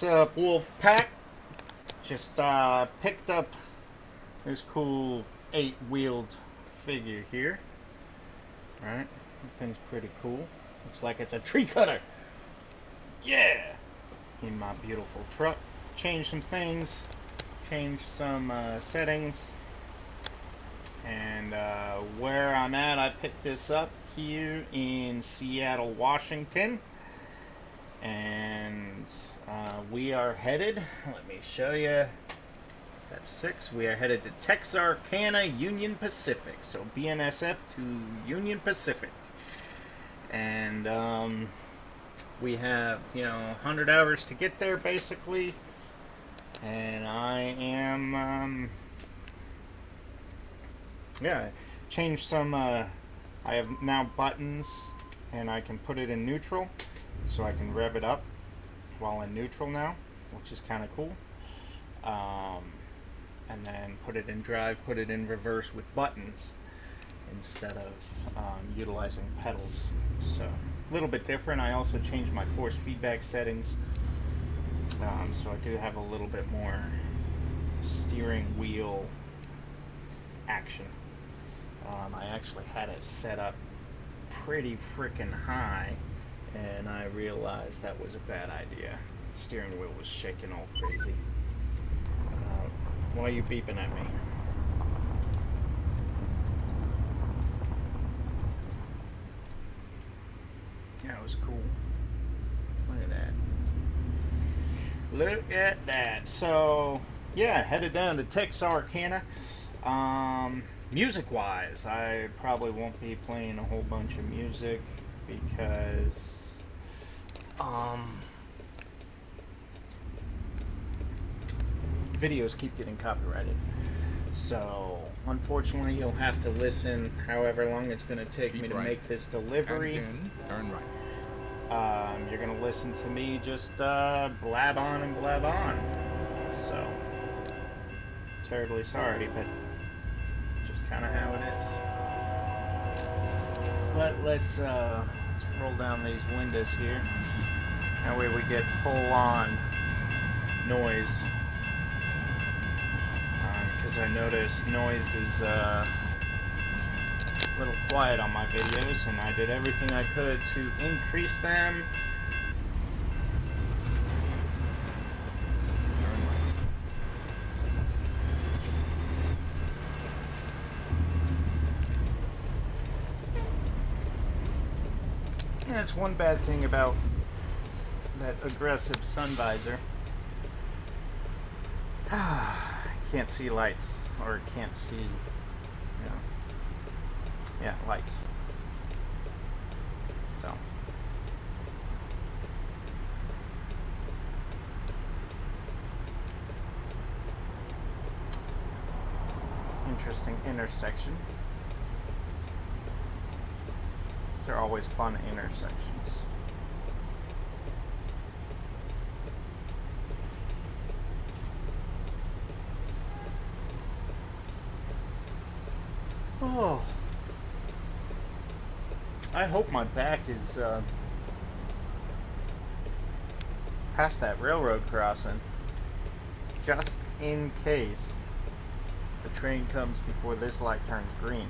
What's up, Wolf Pack? Just picked up this cool 8-wheeled figure here. Right? That thing's pretty cool. Looks like it's a tree cutter. Yeah! In my beautiful truck. Changed some things. Changed some settings. And where I'm at, I picked this up here in Seattle, Washington. And we are headed, let me show you, F6, we are headed to Texarkana, Union Pacific. So BNSF to Union Pacific. And we have, 100 hours to get there basically. And I am, changed some, I have now buttons and I can put it in neutral. So I can rev it up while in neutral now, which is kind of cool. And then put it in drive, put it in reverse with buttons instead of utilizing pedals. So a little bit different. I also changed my force feedback settings. So I do have a little bit more steering wheel action. I actually had it set up pretty freaking high. And I realized that was a bad idea. The steering wheel was shaking all crazy. Why are you beeping at me? Yeah, it was cool. Look at that. Look at that. So, yeah, headed down to Texarkana. Music-wise, I probably won't be playing a whole bunch of music because videos keep getting copyrighted. So unfortunately you'll have to listen however long it's going to take me to make this delivery. And then turn right. You're going to listen to me just blab on and blab on. So terribly sorry, but just kind of how it is. Let's roll down these windows here. That way we get full-on noise. Because I noticed noise is a little quiet on my videos, and I did everything I could to increase them. Yeah, that's one bad thing about that aggressive sun visor. Can't see lights, or can't see, lights. So. Interesting intersection. These are always fun intersections. Oh, I hope my back is past that railroad crossing, just in case the train comes before this light turns green.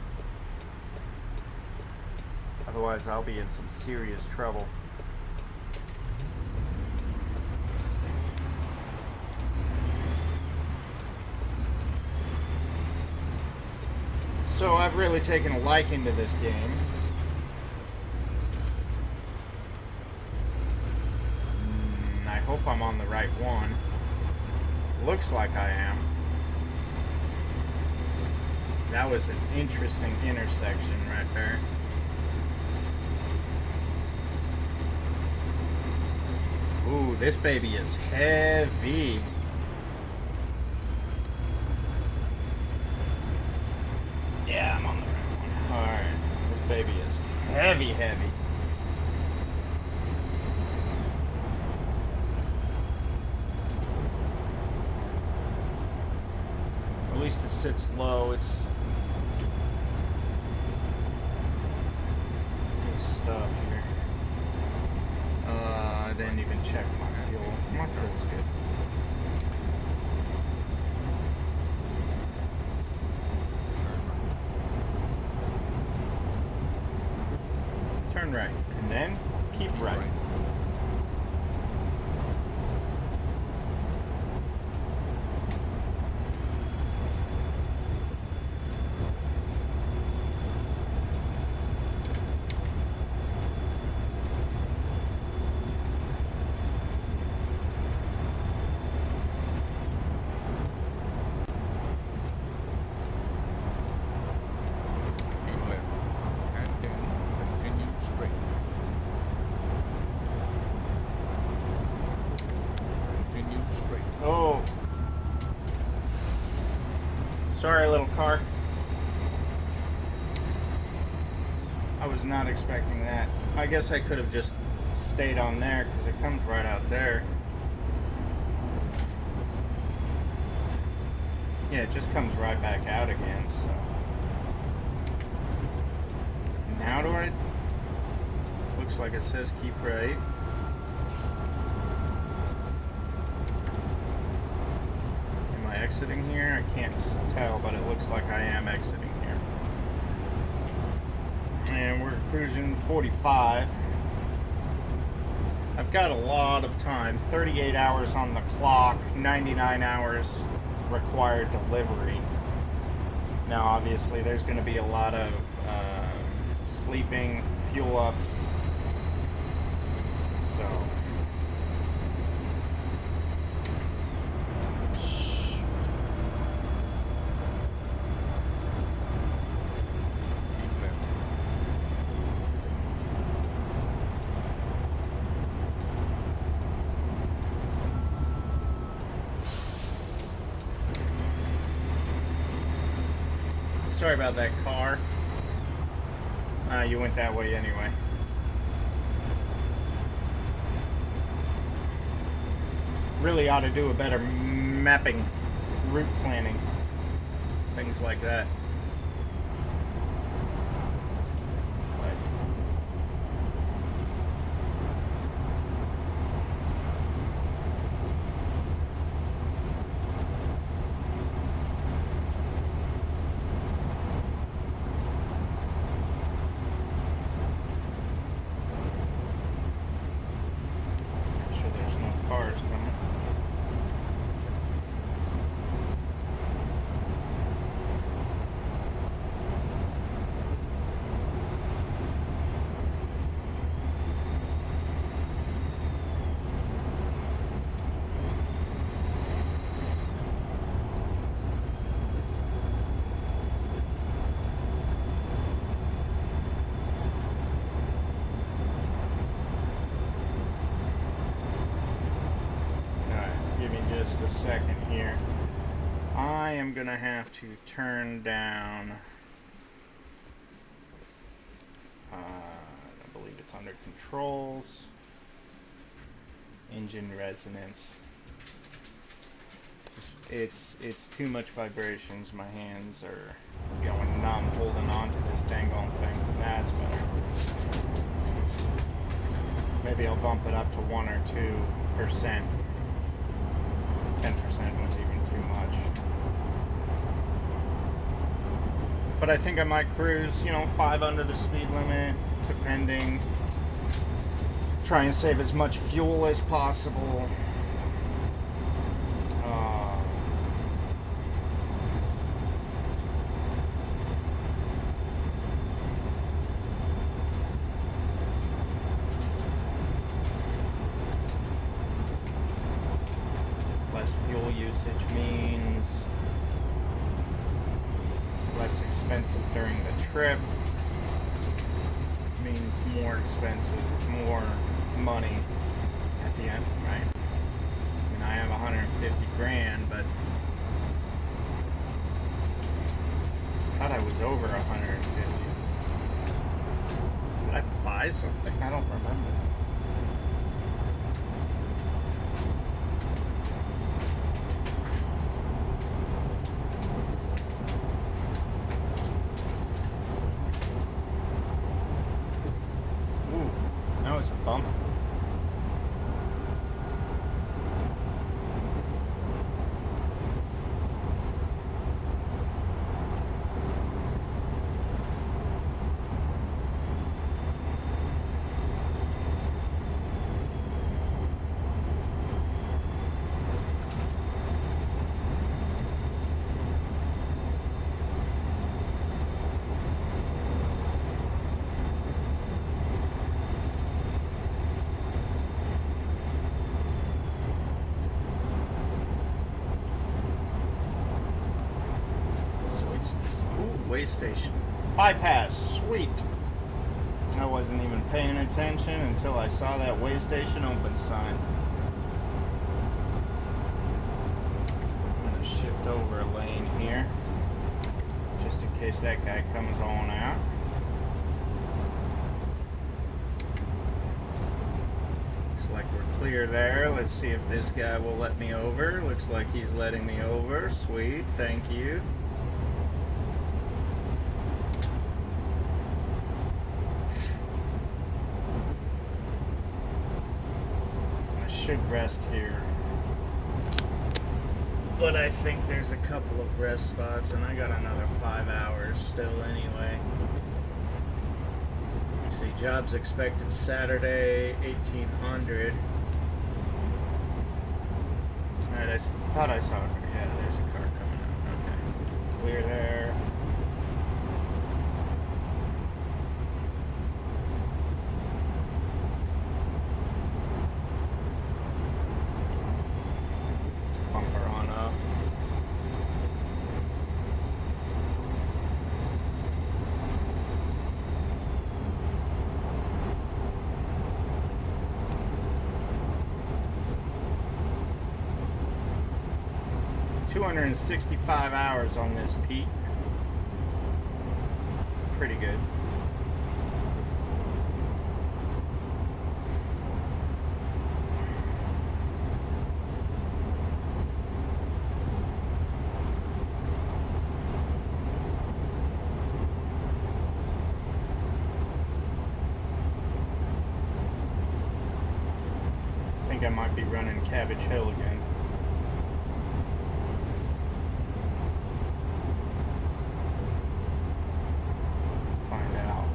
Otherwise, I'll be in some serious trouble. So I've really taken a liking to this game. I hope I'm on the right one. Looks like I am. That was an interesting intersection right there. Ooh, this baby is heavy. Yeah, I'm on the right one. Alright, this baby is heavy. At least it sits low. It's good stuff here. I didn't even check my fuel. My fuel's good. turn right, and then keep right. Keep left, and then continue straight. Continue straight. Oh. Sorry, little car. I was not expecting that. I guess I could have just stayed on there because it comes right out there. Yeah, it just comes right back out again, so. Now do I? Looks like it says keep right. Am I exiting here? I can't tell, but it looks like I am exiting here. And we're cruising 45. I've got a lot of time, 38 hours on the clock, 99 hours required delivery. Now obviously there's going to be a lot of sleeping, fuel ups, so Keep left. sorry about that car. You went that way anyway. Really ought to do a better mapping, route planning, things like that. But make sure there's no cars coming. Alright, give me just a second here. I am gonna have to turn down, I believe it's under controls, engine resonance. It's too much vibrations. My hands are going numb holding on to this dang on thing. That's better. Maybe I'll bump it up to 1 or 2%. 10% was even too much. But I think I might cruise, 5 under the speed limit, depending. Try and save as much fuel as possible. Less fuel usage means less expensive during the trip, means more expensive, more money at the end, right? I mean, I have 150 grand, but I thought I was over 150. Did I buy something? I don't remember. That was a bump. way station. Bypass, sweet. I wasn't even paying attention until I saw that way station open sign. I'm gonna shift over a lane here, just in case that guy comes on out. Looks like we're clear there. Let's see if this guy will let me over. Looks like he's letting me over. Sweet, thank you. Should rest here, but I think there's a couple of rest spots, and I got another 5 hours still anyway. You see, jobs expected Saturday, 1800. Alright, I thought I saw it. Yeah, there's a car coming out. Okay, clear there. Bumper on up. $265 hours on this Pete. Pretty good. I think I might be running Cabbage Hill again. Find out.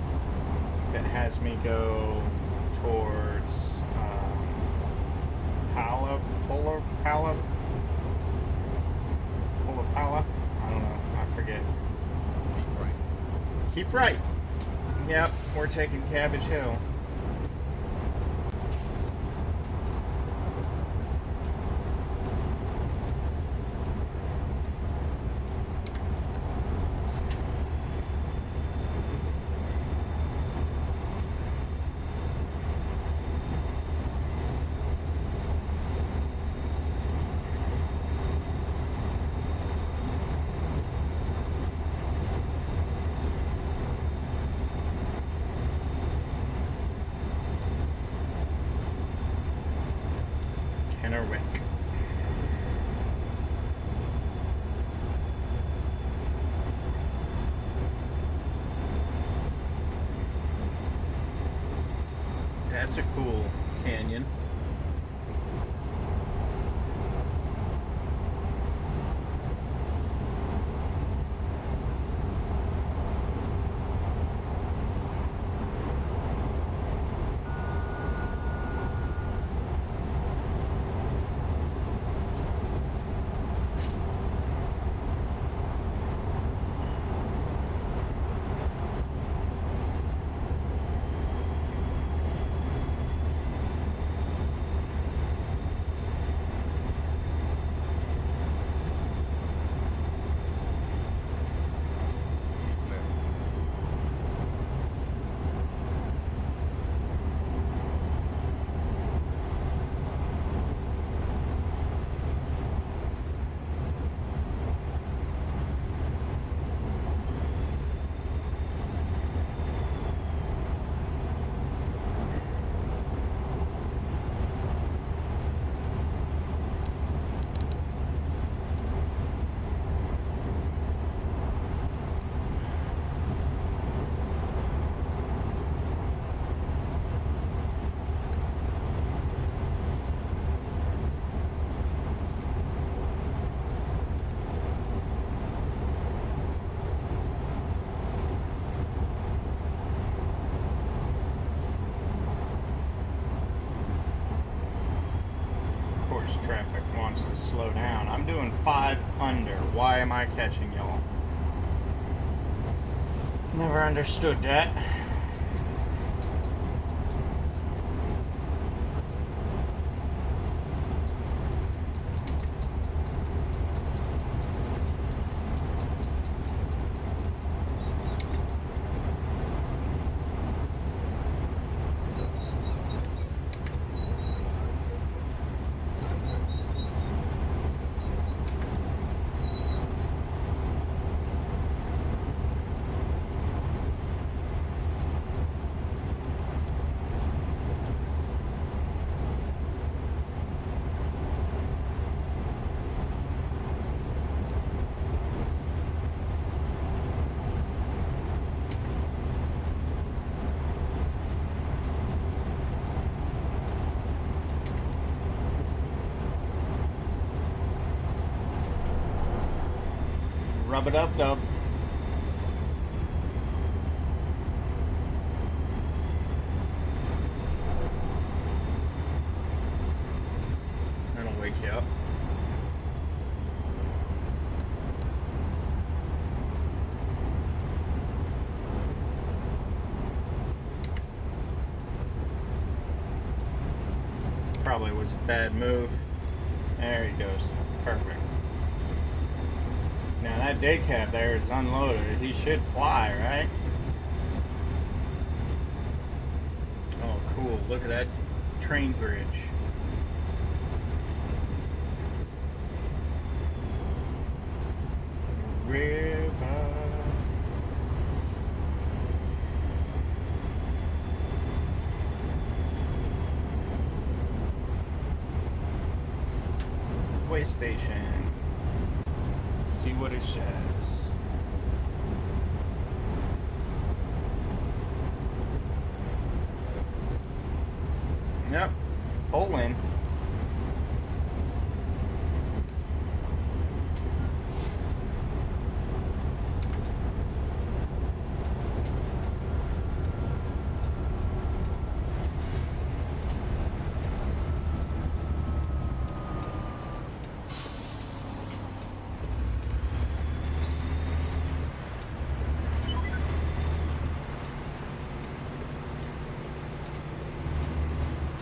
If it has me go towards Pala? I don't know. I forget. Keep right. Keep right. Yep, we're taking Cabbage Hill. Kennewick. That's a cool canyon. Traffic wants to slow down. I'm doing 5 under. Why am I catching y'all? Never understood that. Rub it up, dub. That'll wake you up. Probably was a bad move. There he goes. Perfect. Now that day cab there is unloaded. He should fly, right? Oh, cool. Look at that train bridge. River. Way station. See what it says. Yep. Pull in.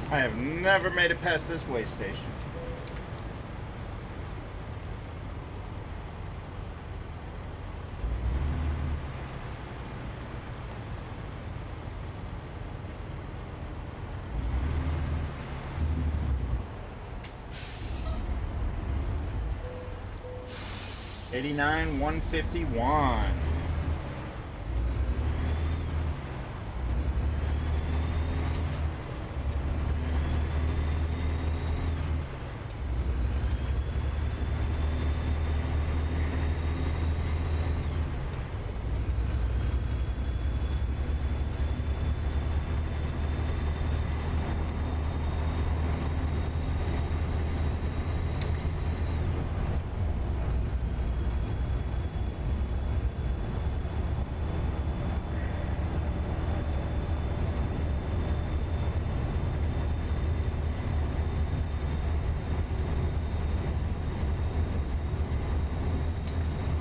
I have never made it past this way station. $89, $151.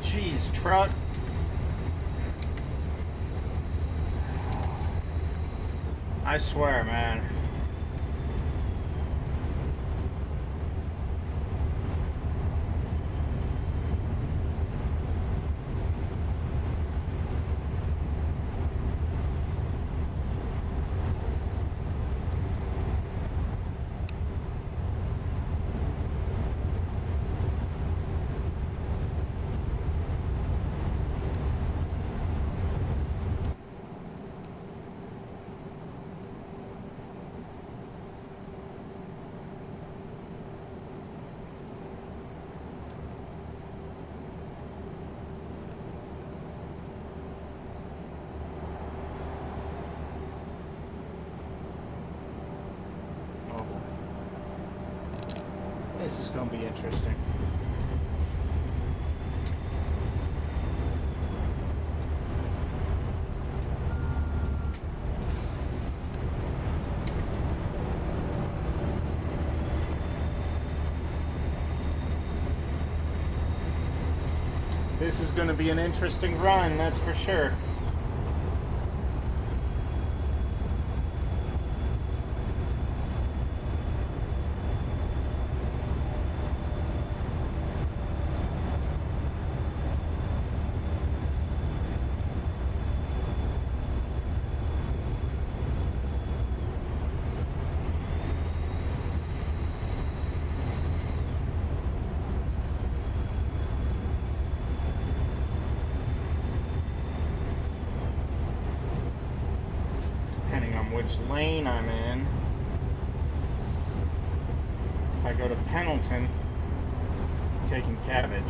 Jeez, truck. I swear, man. This is going to be interesting. This is going to be an interesting run, that's for sure. Which lane I'm in. If I go to Pendleton, I'm taking Cabbage.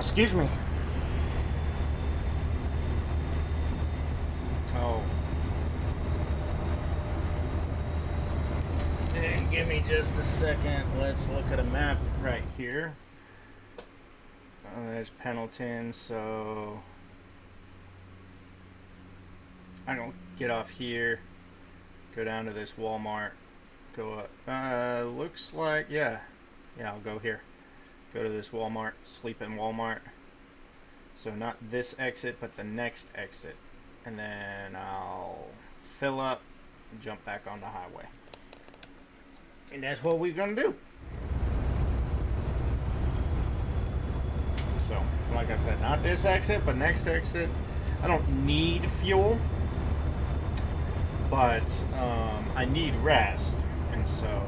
Excuse me. Oh. And give me just a second. Let's look at a map right here. There's Pendleton, so I don't get off here. Go down to this Walmart. Go up. Looks like, yeah, I'll go here. Go to this Walmart, sleep in Walmart. So not this exit, but the next exit. And then I'll fill up and jump back on the highway. And that's what we're gonna do. So, like I said, not this exit, but next exit. I don't need fuel, but I need rest. And so,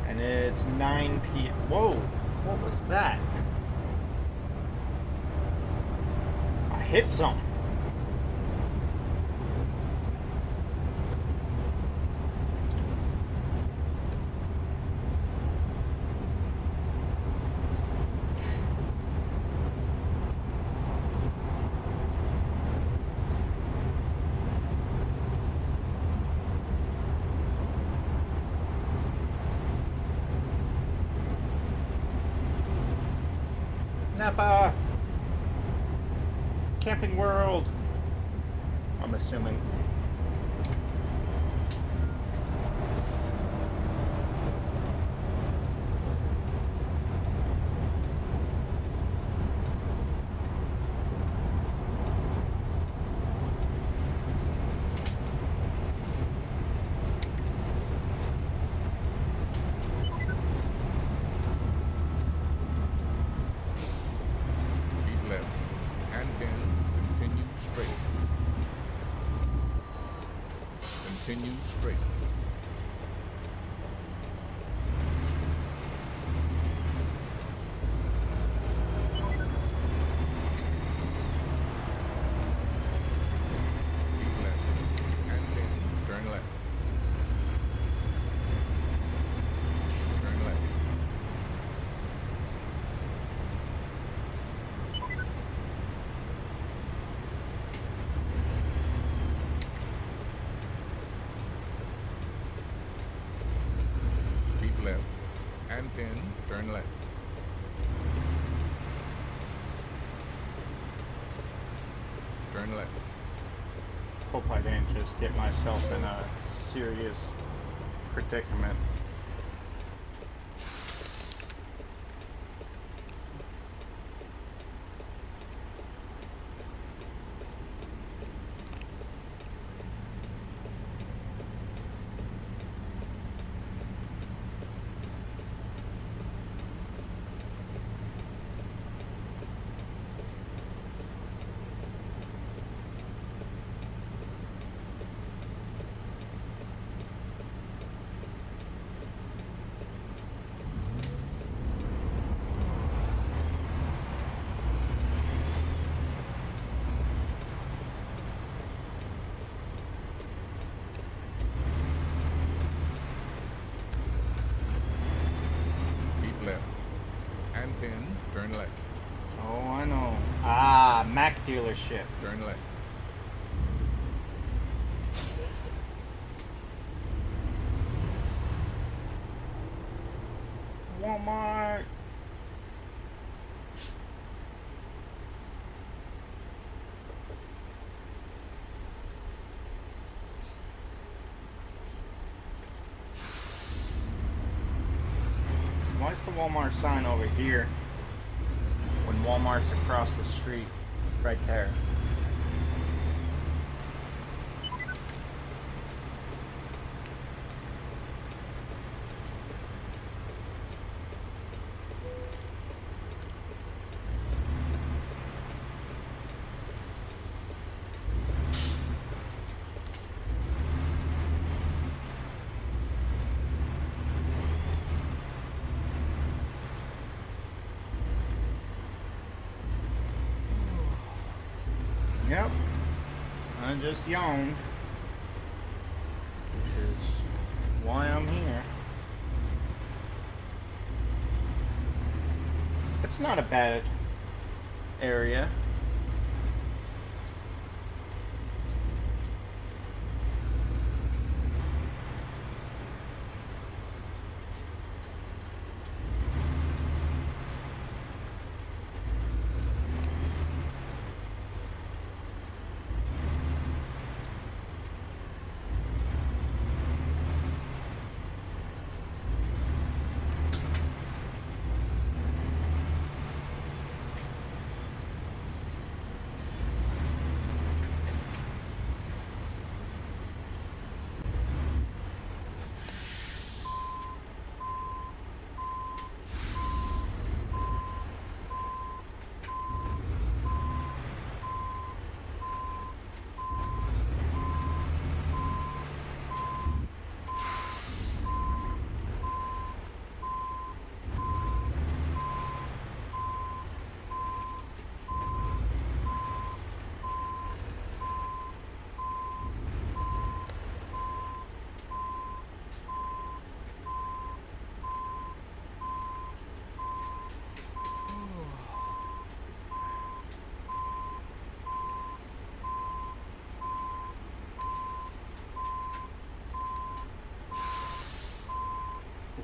and it's 9 p.m. Whoa, what was that? I hit something. Napa Camping World, I'm assuming. Continue straight. Keep left, and then turn left. Turn left. Left, and then turn left. Turn left. Hope I didn't just get myself in a serious predicament. And then turn left. Oh, I know. Ah, Mac dealership. Turn left. Walmart. Why is the Walmart sign over here when Walmart's across the street right there? Yep, I just yawned, which is why I'm here. It's It's not a bad area.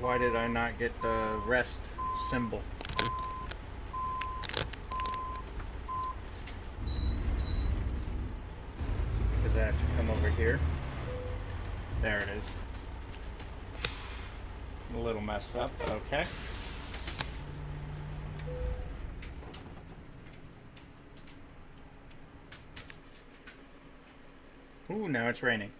Why did I not get the rest symbol? Because I have to come over here. There it is. A little messed up, but okay. Ooh, now it's raining.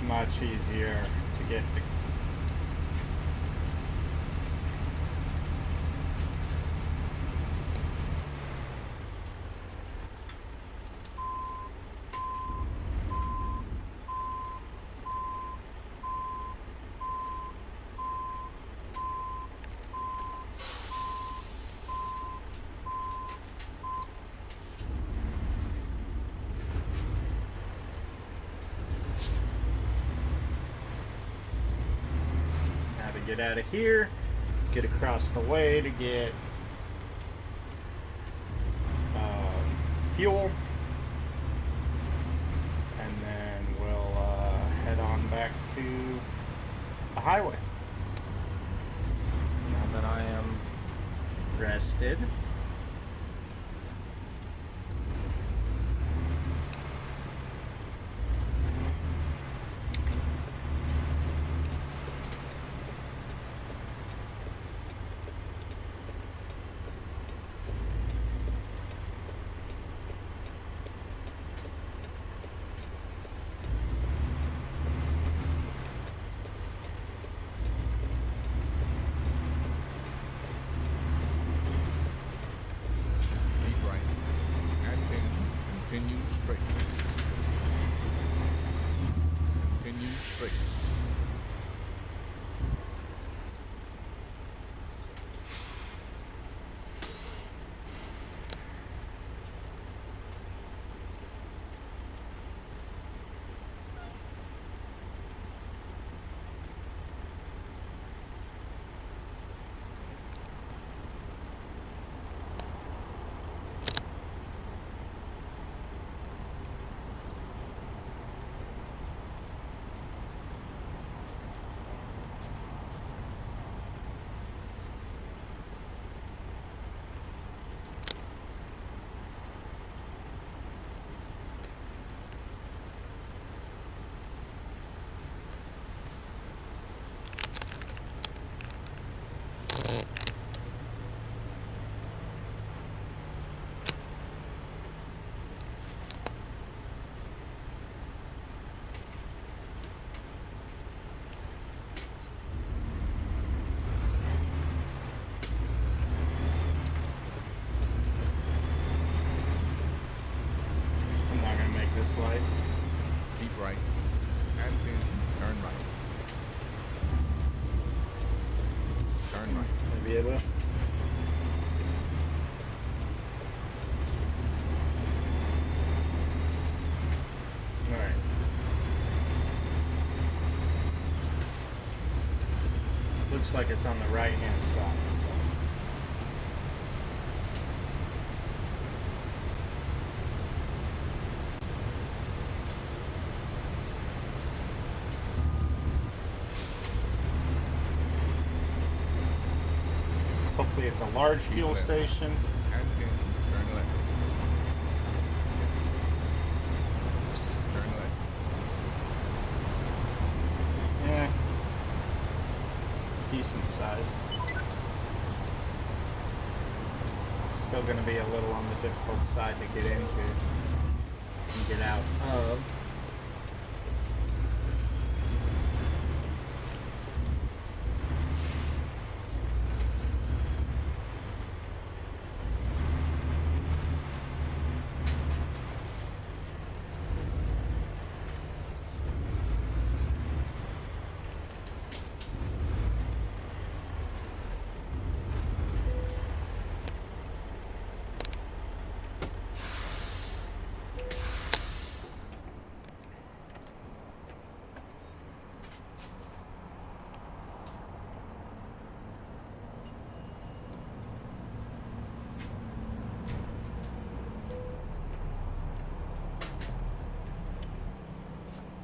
Much easier to get the get out of here, get across the way to get fuel, and then we'll head on back to the highway. Now that I am rested. like. Keep right. And then turn right. Turn right. Maybe it will. Alright. Looks like it's on the right hand side, so. Hopefully it's a large fuel left. station. And then turn left. Turn left. Yeah. Decent size. Still going to be a little on the difficult side to get into and get out of.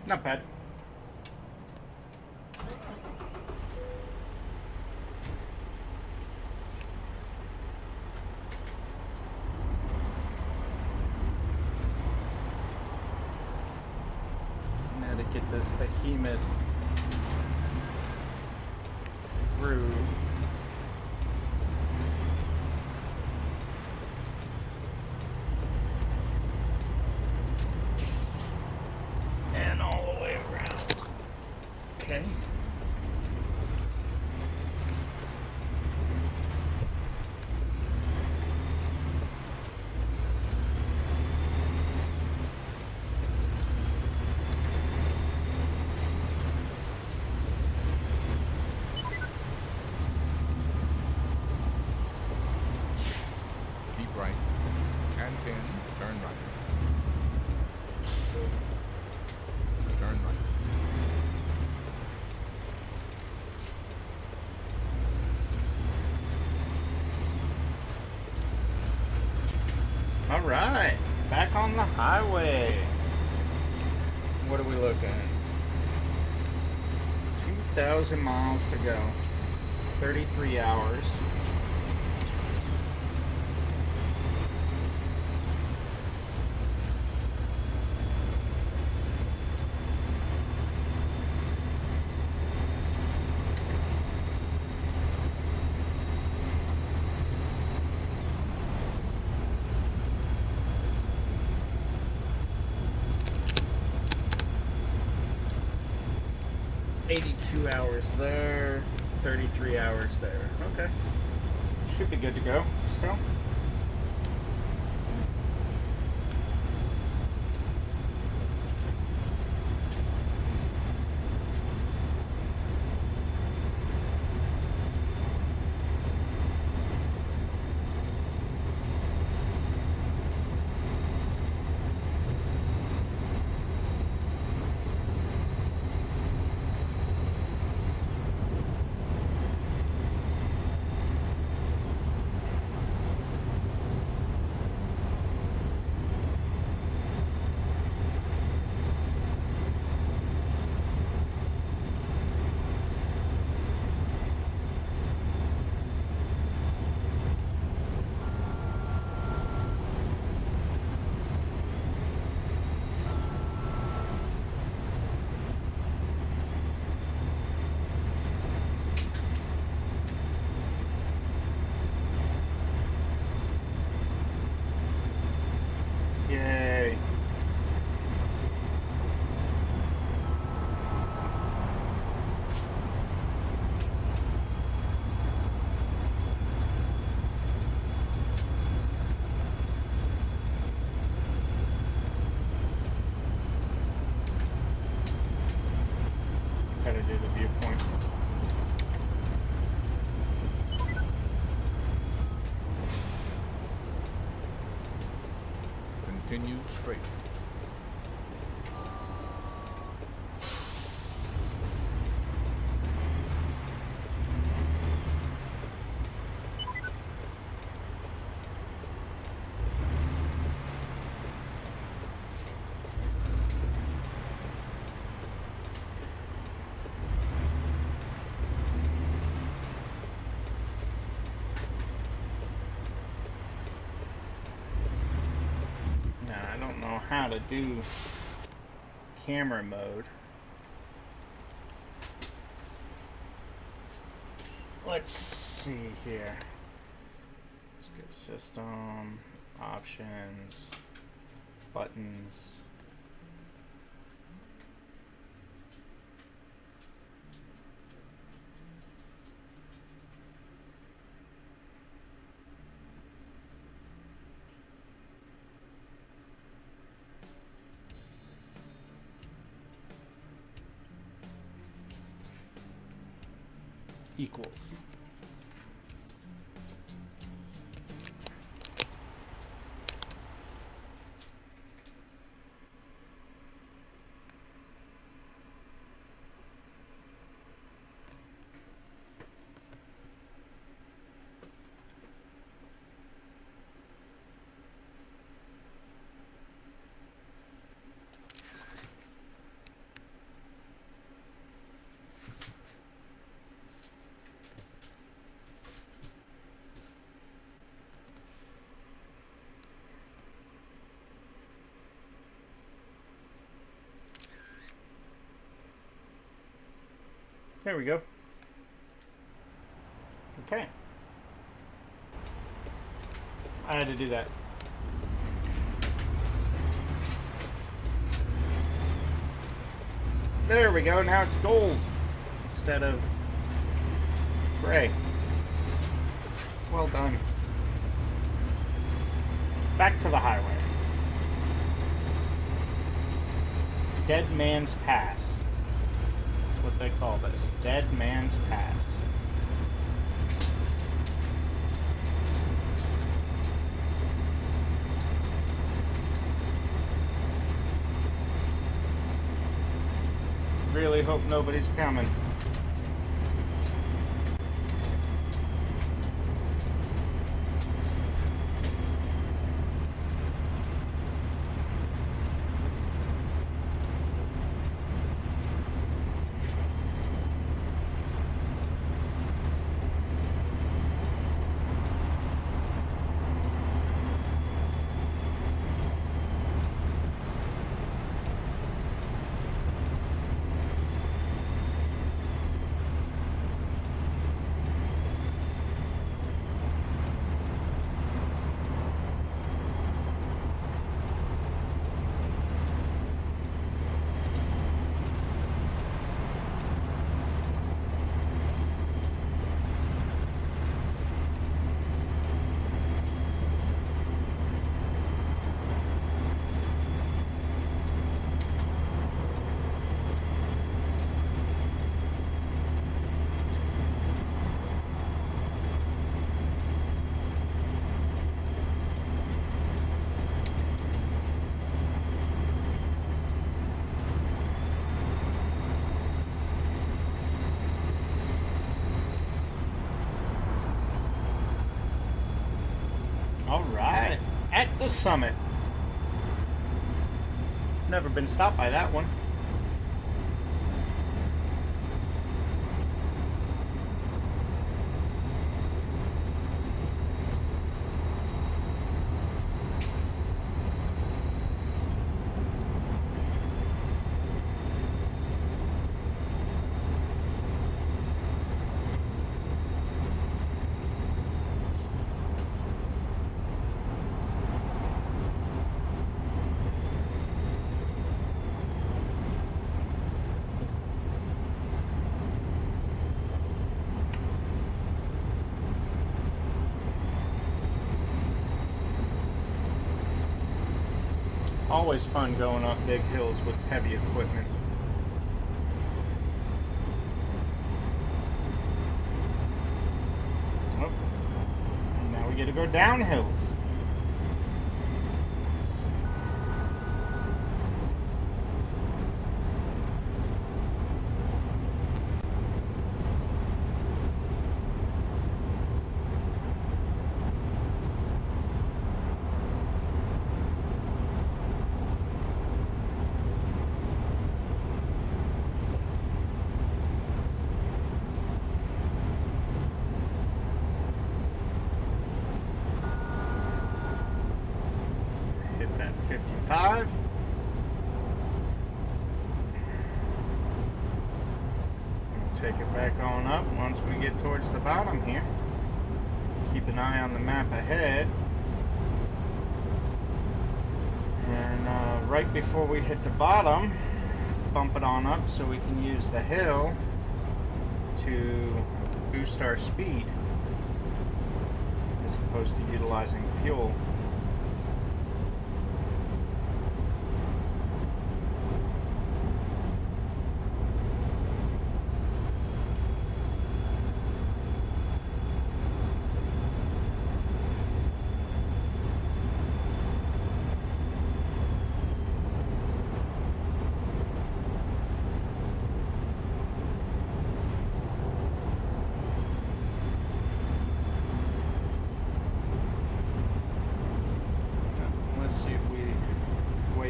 Not bad. Now to get this behemoth through. And all the way around. Okay. Keep right. And then turn right. Turn right. All right, back on the highway. What are we looking at? 2,000 miles to go. 33 hours. $82 hours there, 33 hours there. Okay. Should be good to go still. Continue straight. Now, I don't know how to do camera mode. Let's see here. Let's go system, options, buttons. Equals. There we go. Okay. I had to do that. There we go. Now it's gold instead of gray. Well done. Back to the highway. Dead Man's Pass. That's what they call this. Dead Man's Pass. Really hope nobody's coming. Alright, at the summit. Never been stopped by that one. Always fun going up big hills with heavy equipment. Oh, and now we get to go down hills. at 55. We'll take it back on up once we get towards the bottom here. Keep an eye on the map ahead. And right before we hit the bottom, bump it on up so we can use the hill to boost our speed as opposed to utilizing fuel.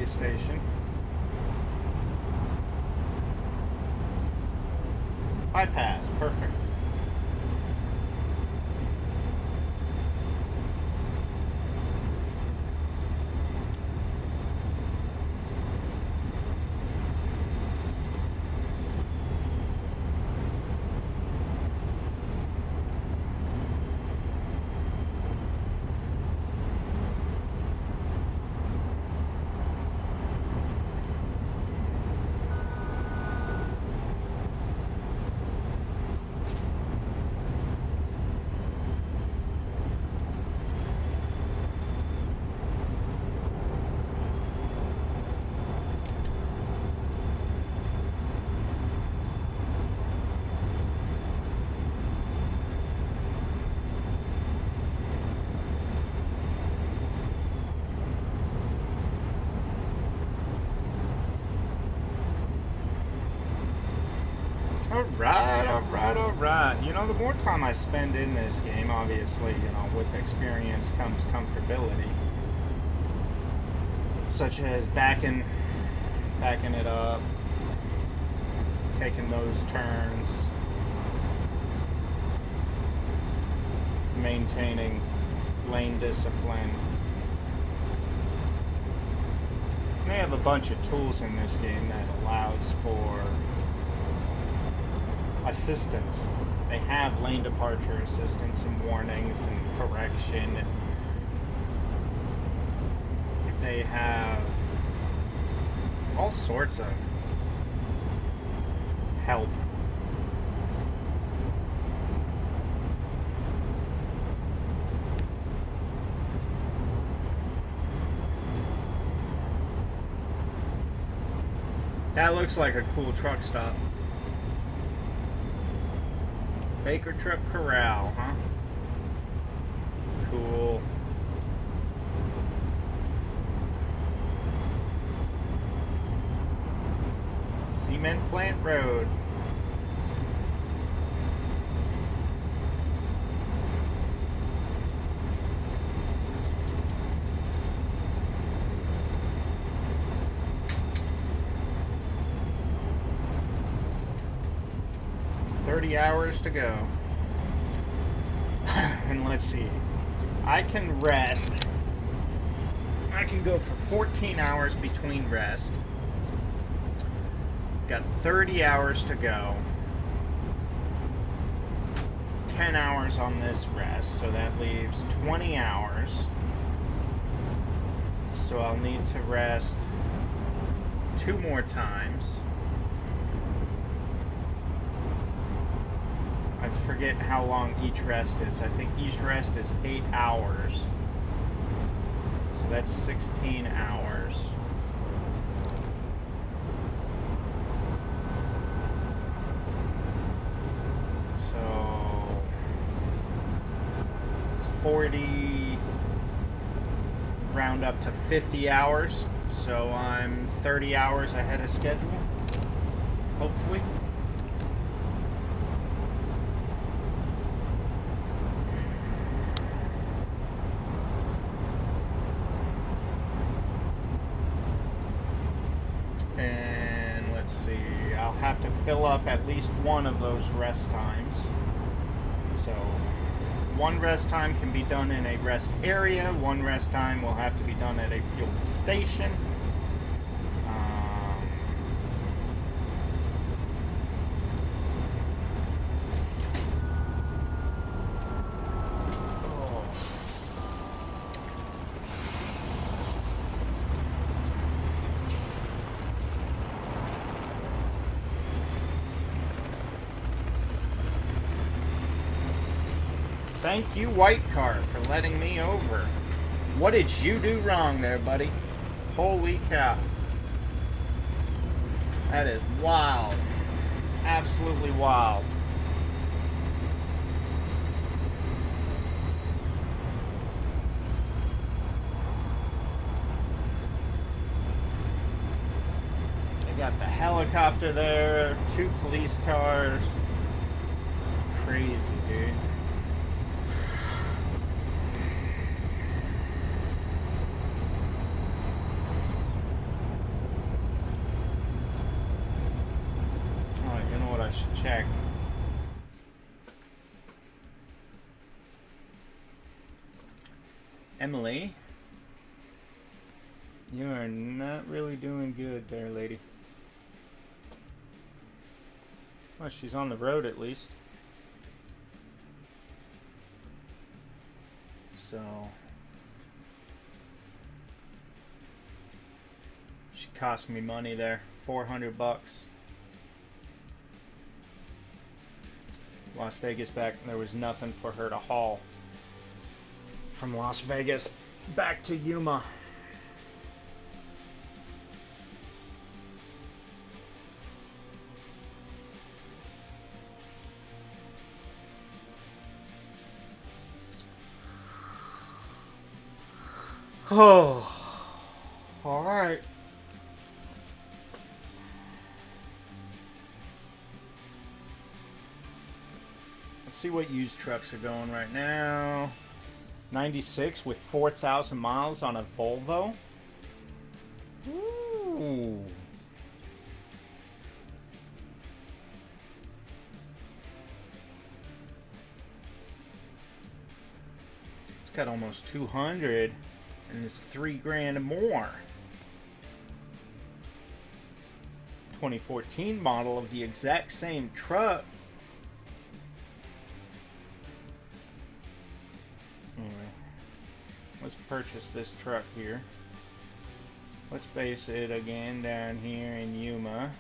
Station. Bypass, perfect. Alright. You know, the more time I spend in this game, obviously, you know, with experience comes comfortability. Such as backing it up, taking those turns, maintaining lane discipline. They have a bunch of tools in this game that allows for assistance. They have lane departure assistance and warnings and correction, and they have all sorts of help. That looks like a cool truck stop. Baker Truck Corral, huh? Cool. Cement Plant Road. Hours to go. And let's see. I can rest. I can go for 14 hours between rest. Got 30 hours to go. 10 hours on this rest, so that leaves 20 hours. So I'll need to rest 2 more times. I forget how long each rest is. I think each rest is 8 hours. So that's 16 hours. So it's 40, round up to 50 hours. So I'm 30 hours ahead of schedule, hopefully. Have to fill up at least one of those rest times. So one rest time can be done in a rest area. One rest time will have to be done at a fuel station. Thank you, White Car, for letting me over. What did you do wrong there, buddy? Holy cow. That is wild. Absolutely wild. They got the helicopter there, 2 police cars. Crazy, dude. Check. Emily, you are not really doing good there, lady. Well, she's on the road at least. So she cost me money there, $400. Las Vegas back, there was nothing for her to haul from Las Vegas back to Yuma. Oh, all right. Let's see what used trucks are going right now. 96 with 4,000 miles on a Volvo. Ooh. It's got almost 200 and it's $3,000 more. 2014 model of the exact same truck. Let's purchase this truck here. Let's base it again down here in Yuma.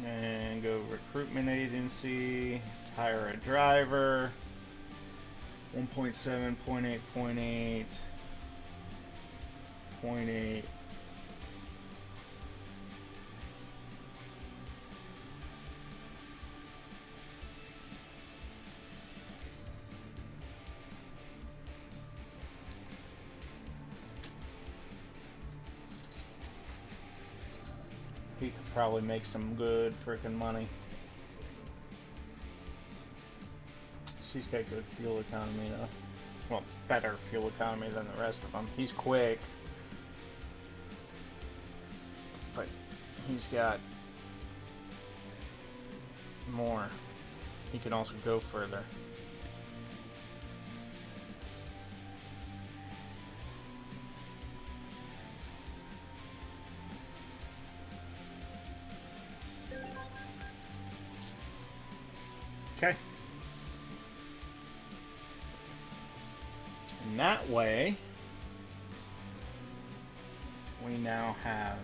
And go recruitment agency. Let's hire a driver. 1.7, 0.8, 0.8, 0.8. He could probably make some good freaking money. She's got good fuel economy though. Well, better fuel economy than the rest of them. He's quick, but he's got more. He can also go further. Okay. And that way, we now have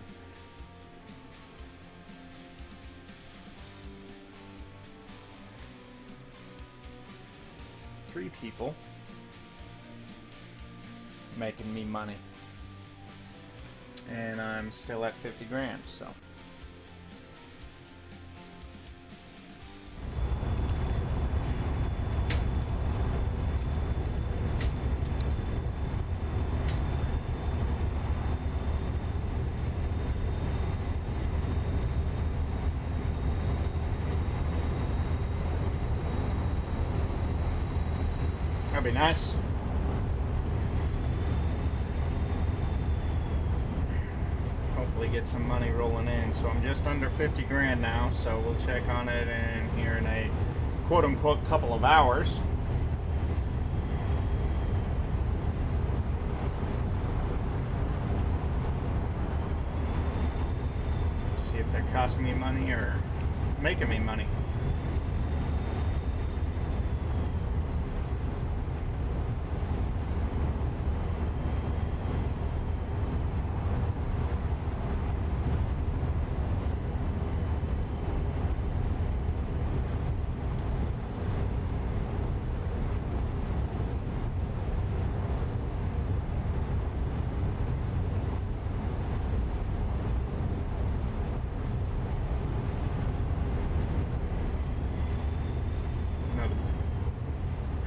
three people making me money. And I'm still at 50 grand, so. That'd be nice. hopefully get some money rolling in. So I'm just under 50 grand now, so we'll check on it in here in a quote-unquote couple of hours. See if they're costing me money or making me money.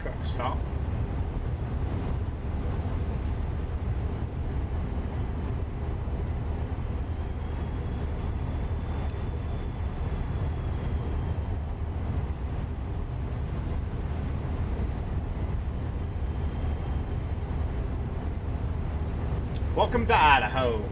Truck stop. Welcome to Idaho.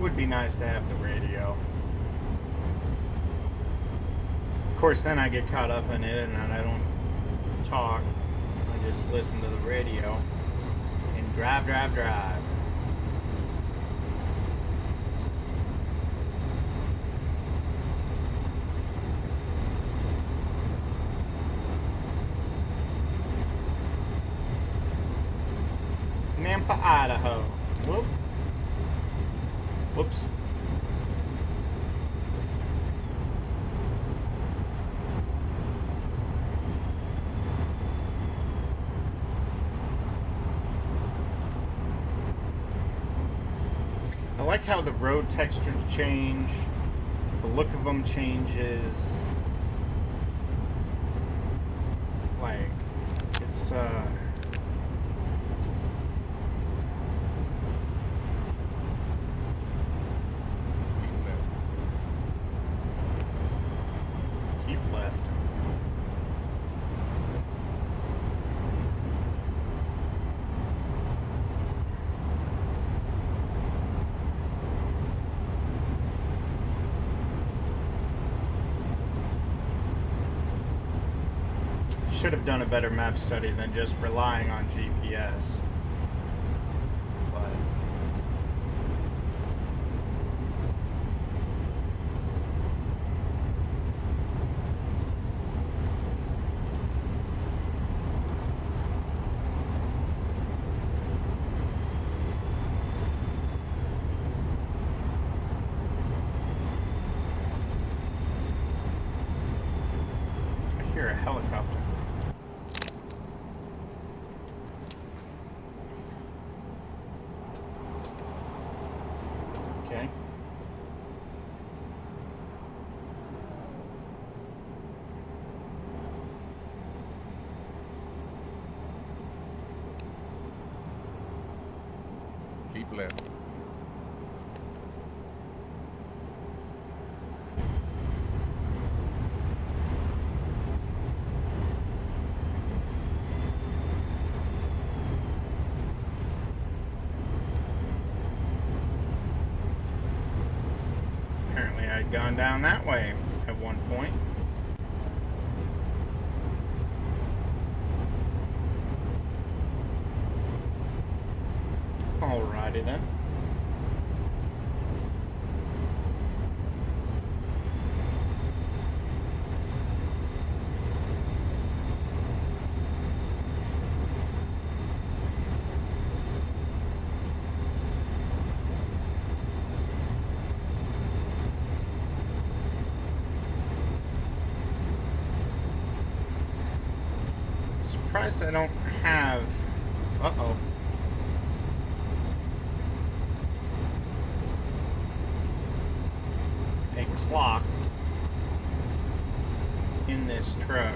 Would be nice to have the radio. Of course, then I get caught up in it and I don't talk. I just listen to the radio and drive. Nampa, Idaho. Whoop. Whoops. I like how the road textures change, the look of them changes. Like, it's keep left. Should have done a better map study than just relying on GPS. But I hear a helicopter. Okay. Keep left. Apparently I'd gone down that way at one point. Alrighty then. surprised I don't have... Uh-oh. A clock in this truck.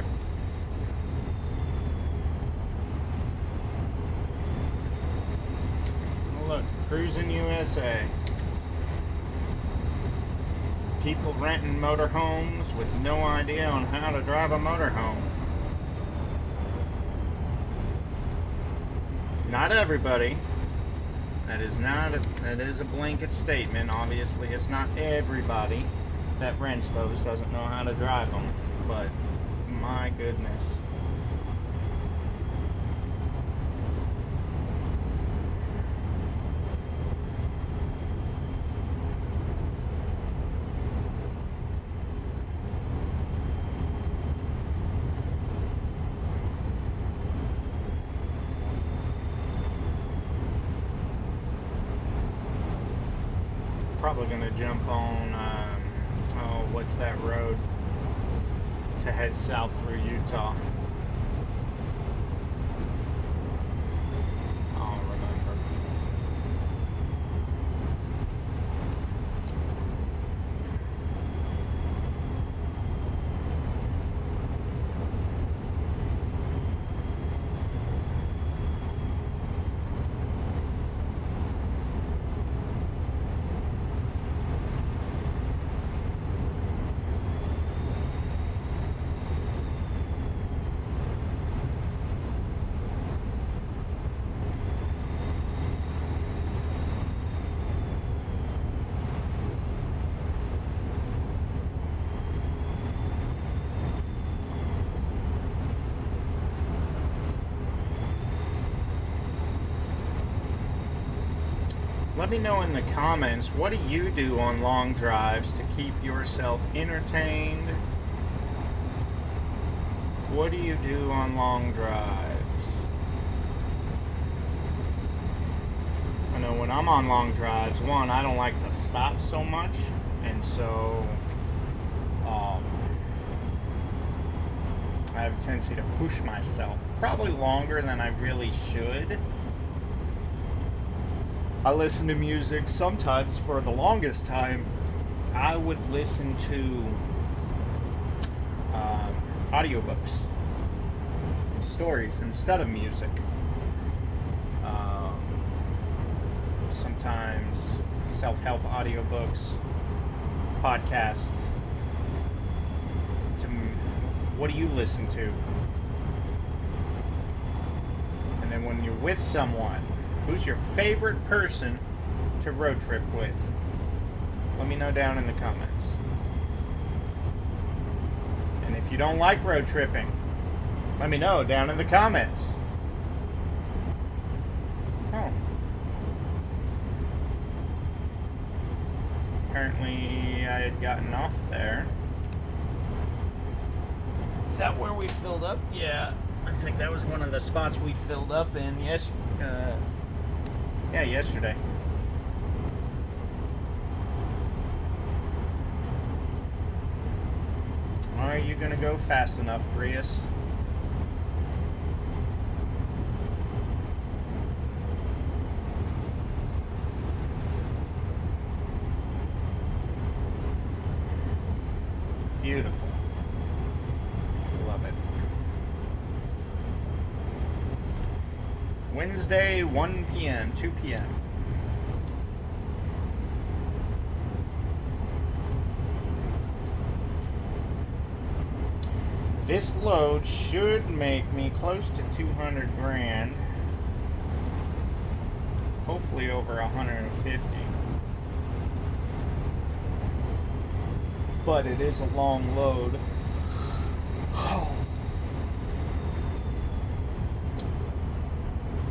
Oh, look, Cruising USA. People renting motorhomes with no idea on how to drive a motorhome. Not everybody. That is a blanket statement. Obviously, it's not everybody that rents those doesn't know how to drive them. But my goodness. Probably gonna jump on oh, what's that road to head south through Utah. I'll remember. Let me know in the comments, what do you do on long drives to keep yourself entertained? What do you do on long drives? I know when I'm on long drives, one, I don't like to stop so much, and so I have a tendency to push myself, probably longer than I really should. I listen to music sometimes. For the longest time, I would listen to audiobooks and stories instead of music. Sometimes self-help audiobooks, podcasts. What do you listen to? And then when you're with someone, who's your favorite person to road trip with? Let me know down in the comments. And if you don't like road tripping, let me know down in the comments. Oh. Apparently I had gotten off there. Is that where we filled up? Yeah. I think that was one of the spots we filled up in. Yes. Yeah, yesterday. Are you gonna go fast enough, Prius? Beautiful. Love it. Wednesday, 1 p.m., 2 p.m. This load should make me close to 200 grand. Hopefully over 150. But it is a long load.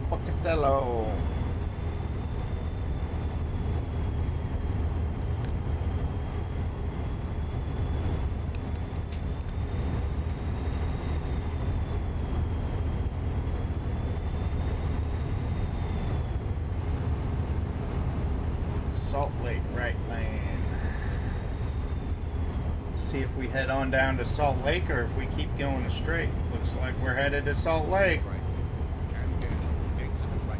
Pocatello. Salt Lake, right lane. See if we head on down to Salt Lake or if we keep going straight. Looks like we're headed to Salt Lake. Right. And then exit right.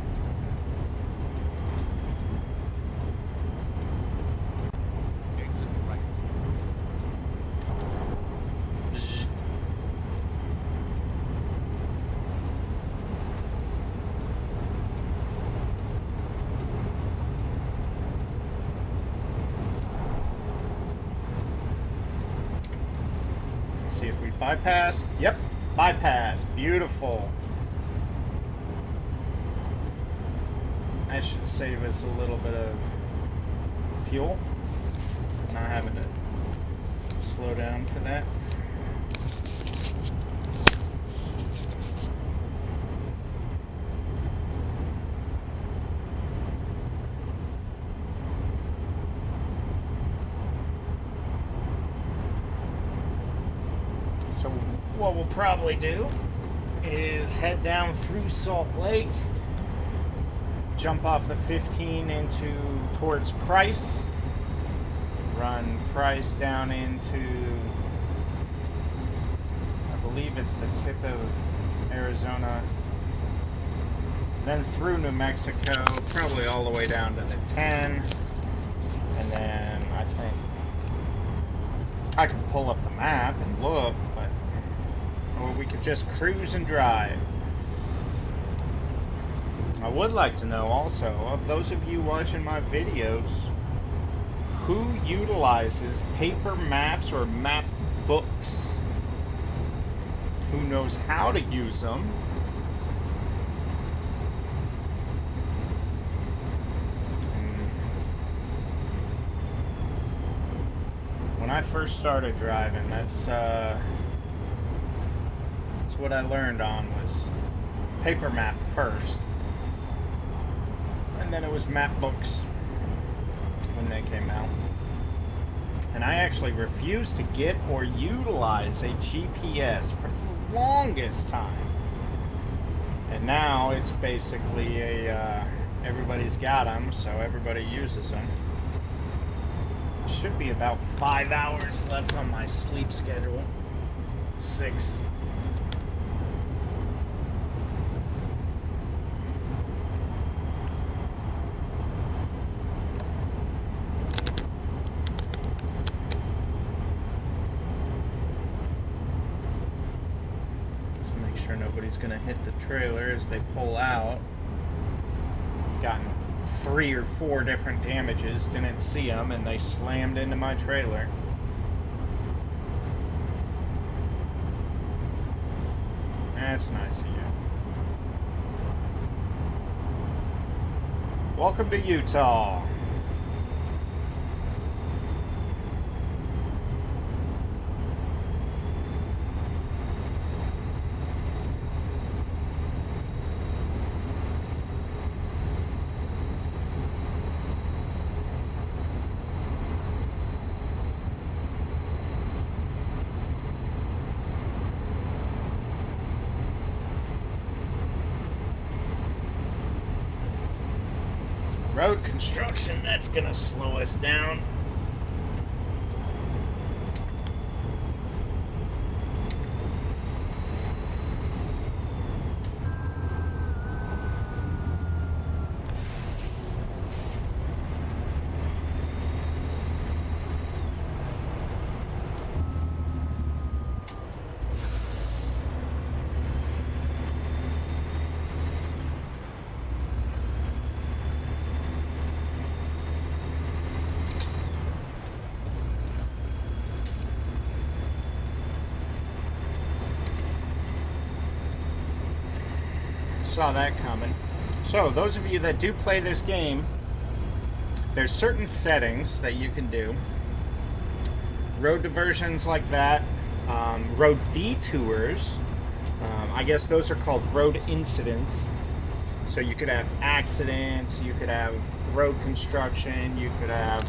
Exit right. See if we bypass. Yep, bypass. Beautiful. That should save us a little bit of fuel. Not having to slow down for that. So what we'll probably do is head down through Salt Lake, jump off the 15 into towards Price, run Price down into, I believe it's the tip of Arizona, then through New Mexico, probably all the way down to the 10, and then I think I could pull up the map and look, but or we could just cruise and drive. I would like to know also, of those of you watching my videos, who utilizes paper maps or map books? Who knows how to use them? When I first started driving, that's what I learned on was paper map first, and then it was map books when they came out. And I actually refused to get or utilize a GPS for the longest time. And now it's basically a everybody's got them, so everybody uses them. Should be about 5 hours left on my sleep schedule. 6. Just make sure nobody's gonna hit the trailer as they pull out. Gotten 3 or 4 different damages, didn't see them, and they slammed into my trailer. That's nice of you. Welcome to Utah. Road construction, that's gonna slow us down. Saw that coming. So those of you that do play this game, there's certain settings that you can do. Road diversions like that, road detours, I guess those are called road incidents. So you could have accidents, you could have road construction, you could have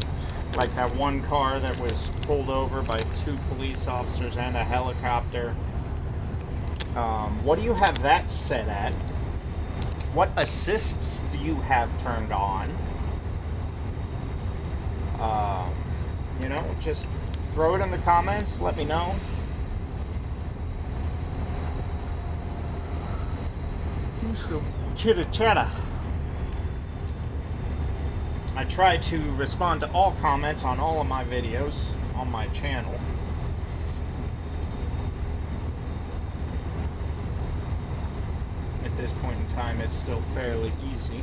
like that one car that was pulled over by 2 police officers and a helicopter. What do you have that set at? What assists do you have turned on? You know, just throw it in the comments. Let me know. Do some chitter chatter. I try to respond to all comments on all of my videos on my channel. At this point in time, it's still fairly easy.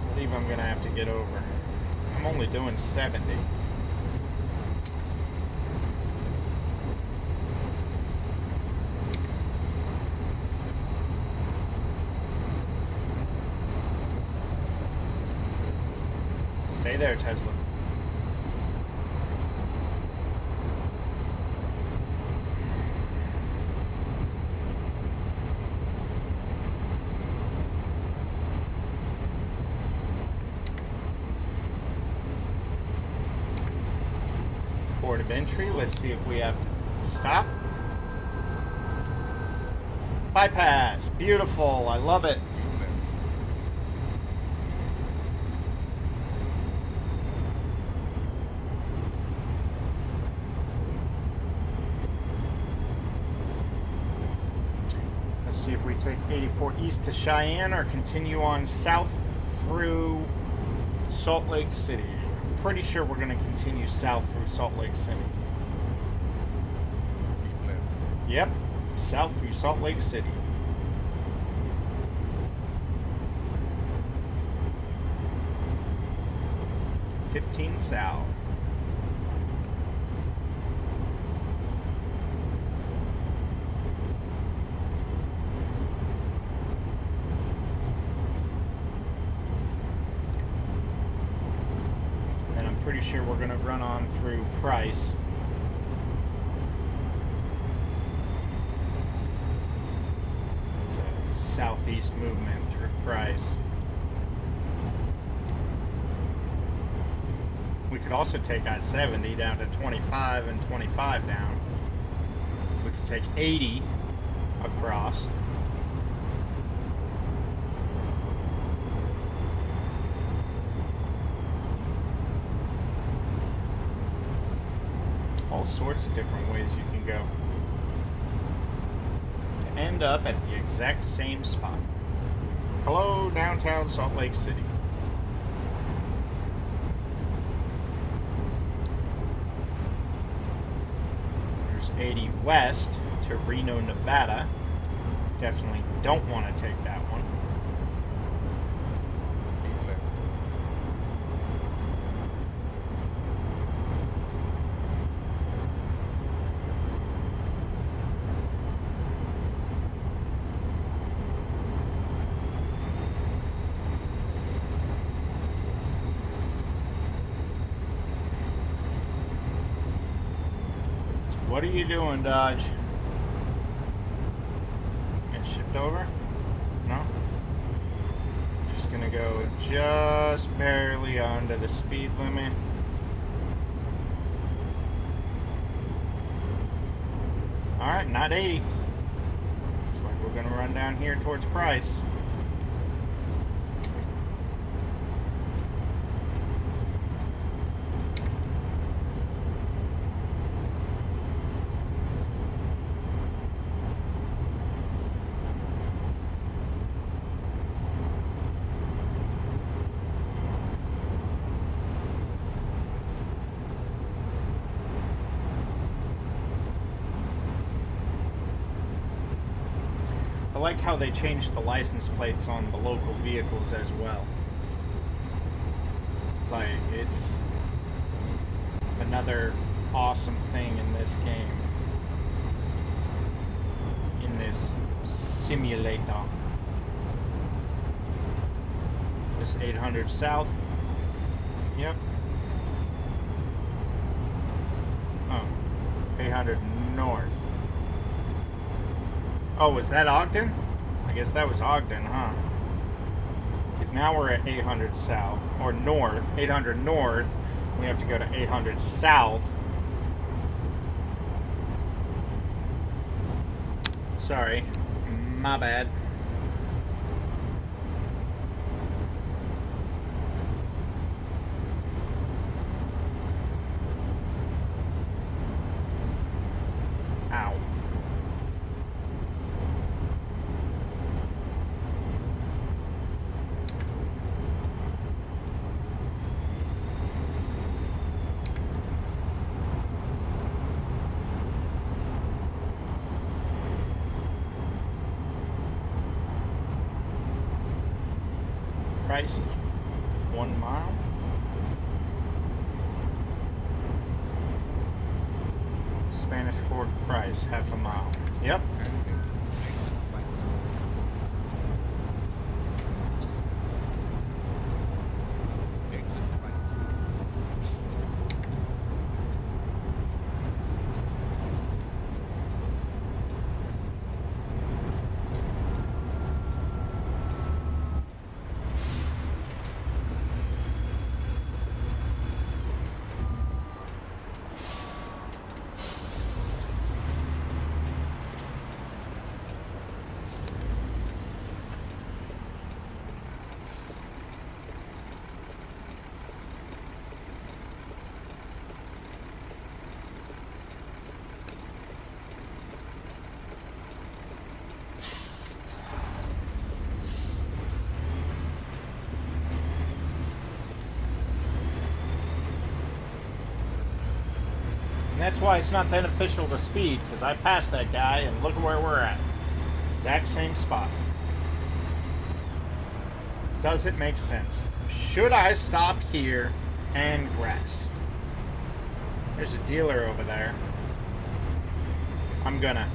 I believe I'm gonna have to get over. I'm only doing 70. Stay there, Tesla. Port of entry. Let's see if we have to stop. Bypass. Beautiful. I love it. Let's see if we take 84 east to Cheyenne or continue on south through Salt Lake City. Pretty sure we're going to continue south through Salt Lake City. Yep, south through Salt Lake City. $15 south. Pretty sure we're going to run on through Price. It's a southeast movement through Price. We could also take I-70 down to 25 and 25 down. We could take 80 across. All sorts of different ways you can go to end up at the exact same spot. Hello, downtown Salt Lake City. There's 80 west to Reno, Nevada. Definitely don't want to take that one. What are you doing, Dodge? Get shipped over? No? Just gonna go just barely under the speed limit. Alright, not 80. Looks like we're gonna run down here towards Price. I like how they changed the license plates on the local vehicles as well. Like, it's another awesome thing in this game. In this simulator. This 800 south. Yep. Oh. 800 north. Oh, was that Ogden? I guess that was Ogden, huh? Because now we're at 800 south, or north, 800 north. We have to go to 800 south. Sorry, my bad. price, 1 mile. Spanish Ford price, half a mile. Yep. And then exit right. Exit right. And that's why it's not beneficial to speed, because I passed that guy and look where we're at. Exact same spot. Does it make sense? Should I stop here and rest? There's a dealer over there. I'm gonna.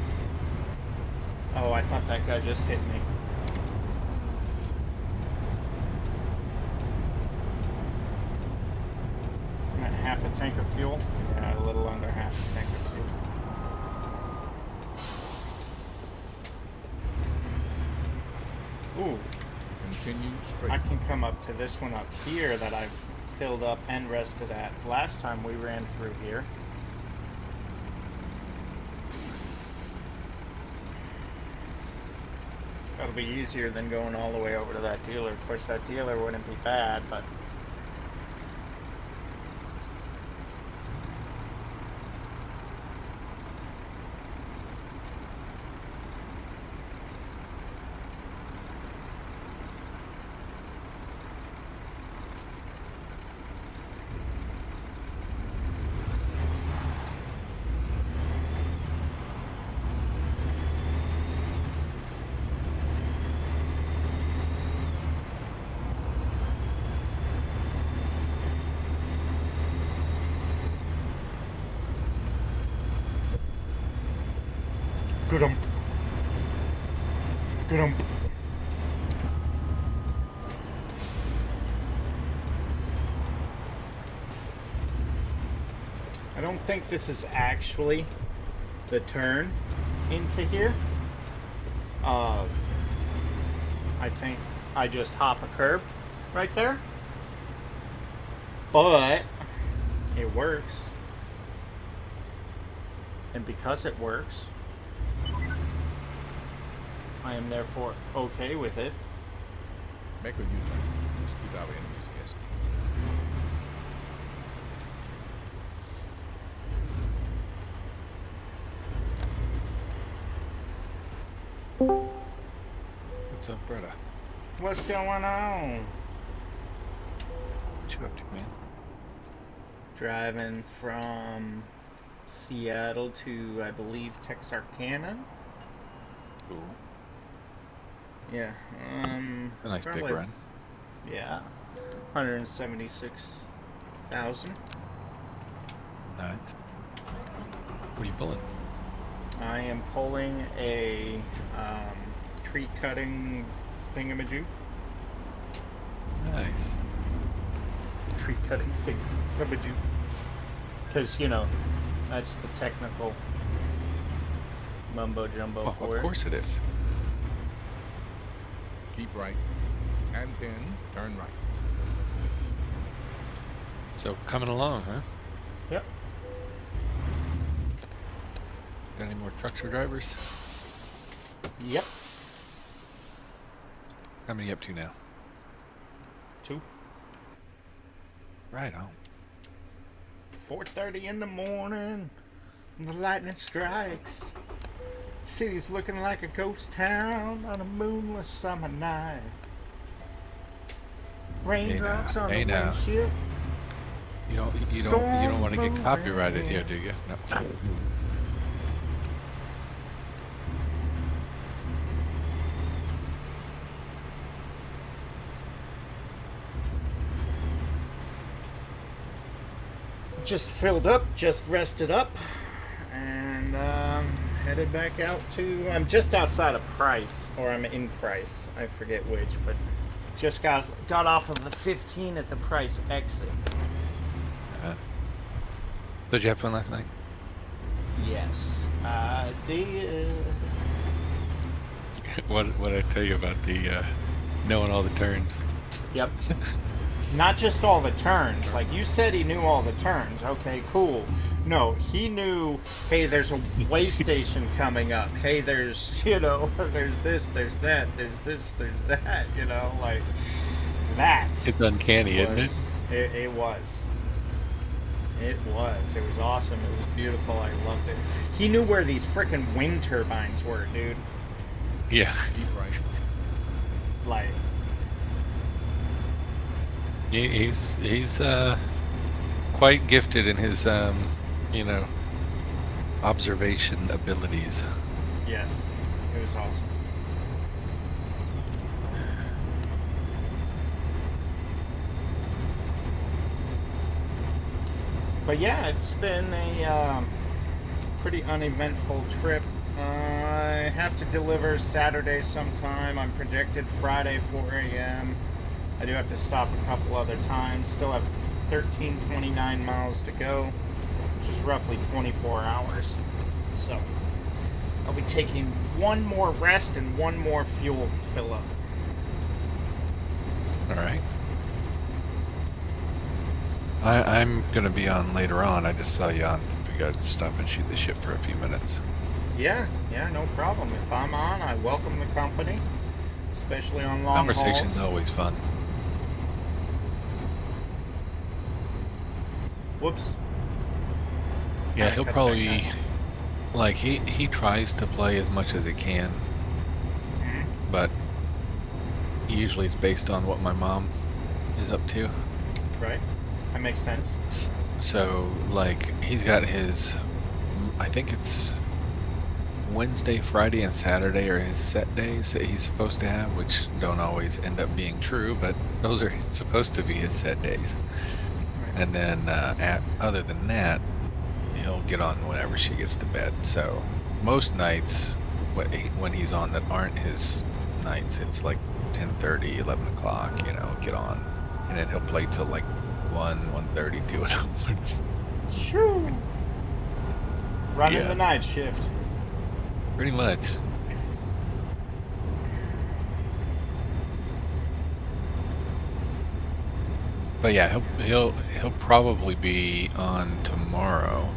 Oh, I thought that guy just hit me. I'm at half a tank of fuel. Yeah, a little under half a tank of fuel. Ooh. Continue straight. I can come up to this one up here that I've filled up and rested at. Last time we ran through here. That'll be easier than going all the way over to that dealer. Of course, that dealer wouldn't be bad, but... Get him. Get him. I don't think this is actually the turn into here. I think I just hop a curb right there. But it works. And because it works, I am therefore okay with it. Make a U-turn. Let's keep our enemies guessing. What's up, brother? What's going on? What you up to, man? Driving from Seattle to, I believe, Texarkana. Cool. Yeah. It's a nice big probably- run. Yeah. 176,000. Nice. What are you pulling? I am pulling a tree cutting thingamajig. Nice. Tree cutting thingamajig. Because, you know, that's the technical mumbo jumbo Well, for of course it is. Keep right. And then turn right. So coming along, huh? Yep. Got any more trucks or drivers? Yep. How many you up to now? 2. Right on. 4:30 in the morning, and the lightning strikes. City's looking like a ghost town on a moonless summer night. Raindrops on Hey the now. windshield. You don't want to get Storm copyrighted blowing. here, do you? No. just filled up, just rested up, and headed back out to. I'm just outside of Price, or I'm in Price. I forget which, but just got off of the 15 at the Price exit. Did you have fun last night? Yes. What I tell you about the knowing all the turns? Yep. Not just all the turns. Like you said, he knew all the turns. Okay, cool. No, he knew. Hey, there's a way station coming up. Hey, there's there's this, there's that, there's this, there's that. Like that. It's uncanny, isn't it? It was. It was. It was awesome. It was beautiful. I loved it. He knew where these frickin' wind turbines were, dude. Yeah. Keep right. Like. He's quite gifted in his observation abilities. Yes. It was awesome. But yeah, it's been a pretty uneventful trip. I have to deliver Saturday sometime. I'm projected Friday 4 a.m. I do have to stop a couple other times. Still have 1329 miles to go, which is roughly 24 hours. So I'll be taking one more rest and one more fuel fill up. All right. I'm gonna be on later on. I just saw you on. We got to stop and shoot the ship for a few minutes. Yeah, no problem. If I'm on, I welcome the company, especially on long Conversation's hauls. always fun. Whoops. Yeah, Gotta he'll cut probably that down. like he tries to play as much as he can, but usually it's based on what my mom is up to. Right. That makes sense. So like he's got his, I think it's Wednesday, Friday, and Saturday are his set days that he's supposed to have, which don't always end up being true, but those are supposed to be his set days. And then other than that, he'll get on whenever she gets to bed. So most nights when he's on that aren't his nights, it's like 10:30, 11 o'clock, get on. And then he'll play till like 1:30, 2 o'clock. Shoo! Running Yeah. the night shift. Pretty much. But yeah, he'll probably be on tomorrow.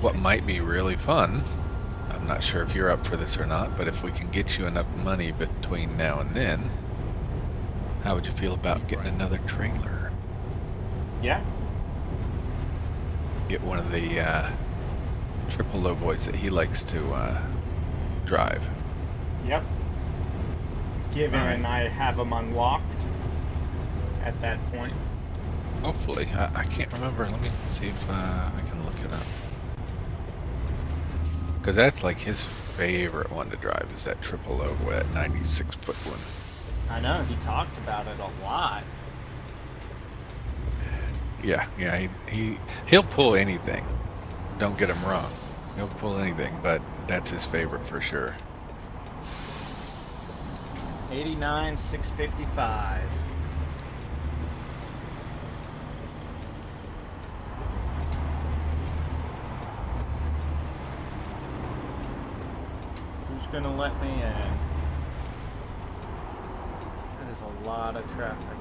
What might be really fun, I'm not sure if you're up for this or not, but if we can get you enough money between now and then, how would you feel about getting another trailer? Yeah. Get one of the triple low boys that he likes to drive. Yep. Given Alright. I have them unlocked at that point. Hopefully. I can't remember. Let me see if I can look it up. Because that's like his favorite one to drive is that triple low boy, that 96-foot one. I know, he talked about it a lot. Yeah, he'll pull anything. Don't get him wrong. He'll pull anything, but that's his favorite for sure. 89,655. Who's gonna let me in? That is a lot of traffic.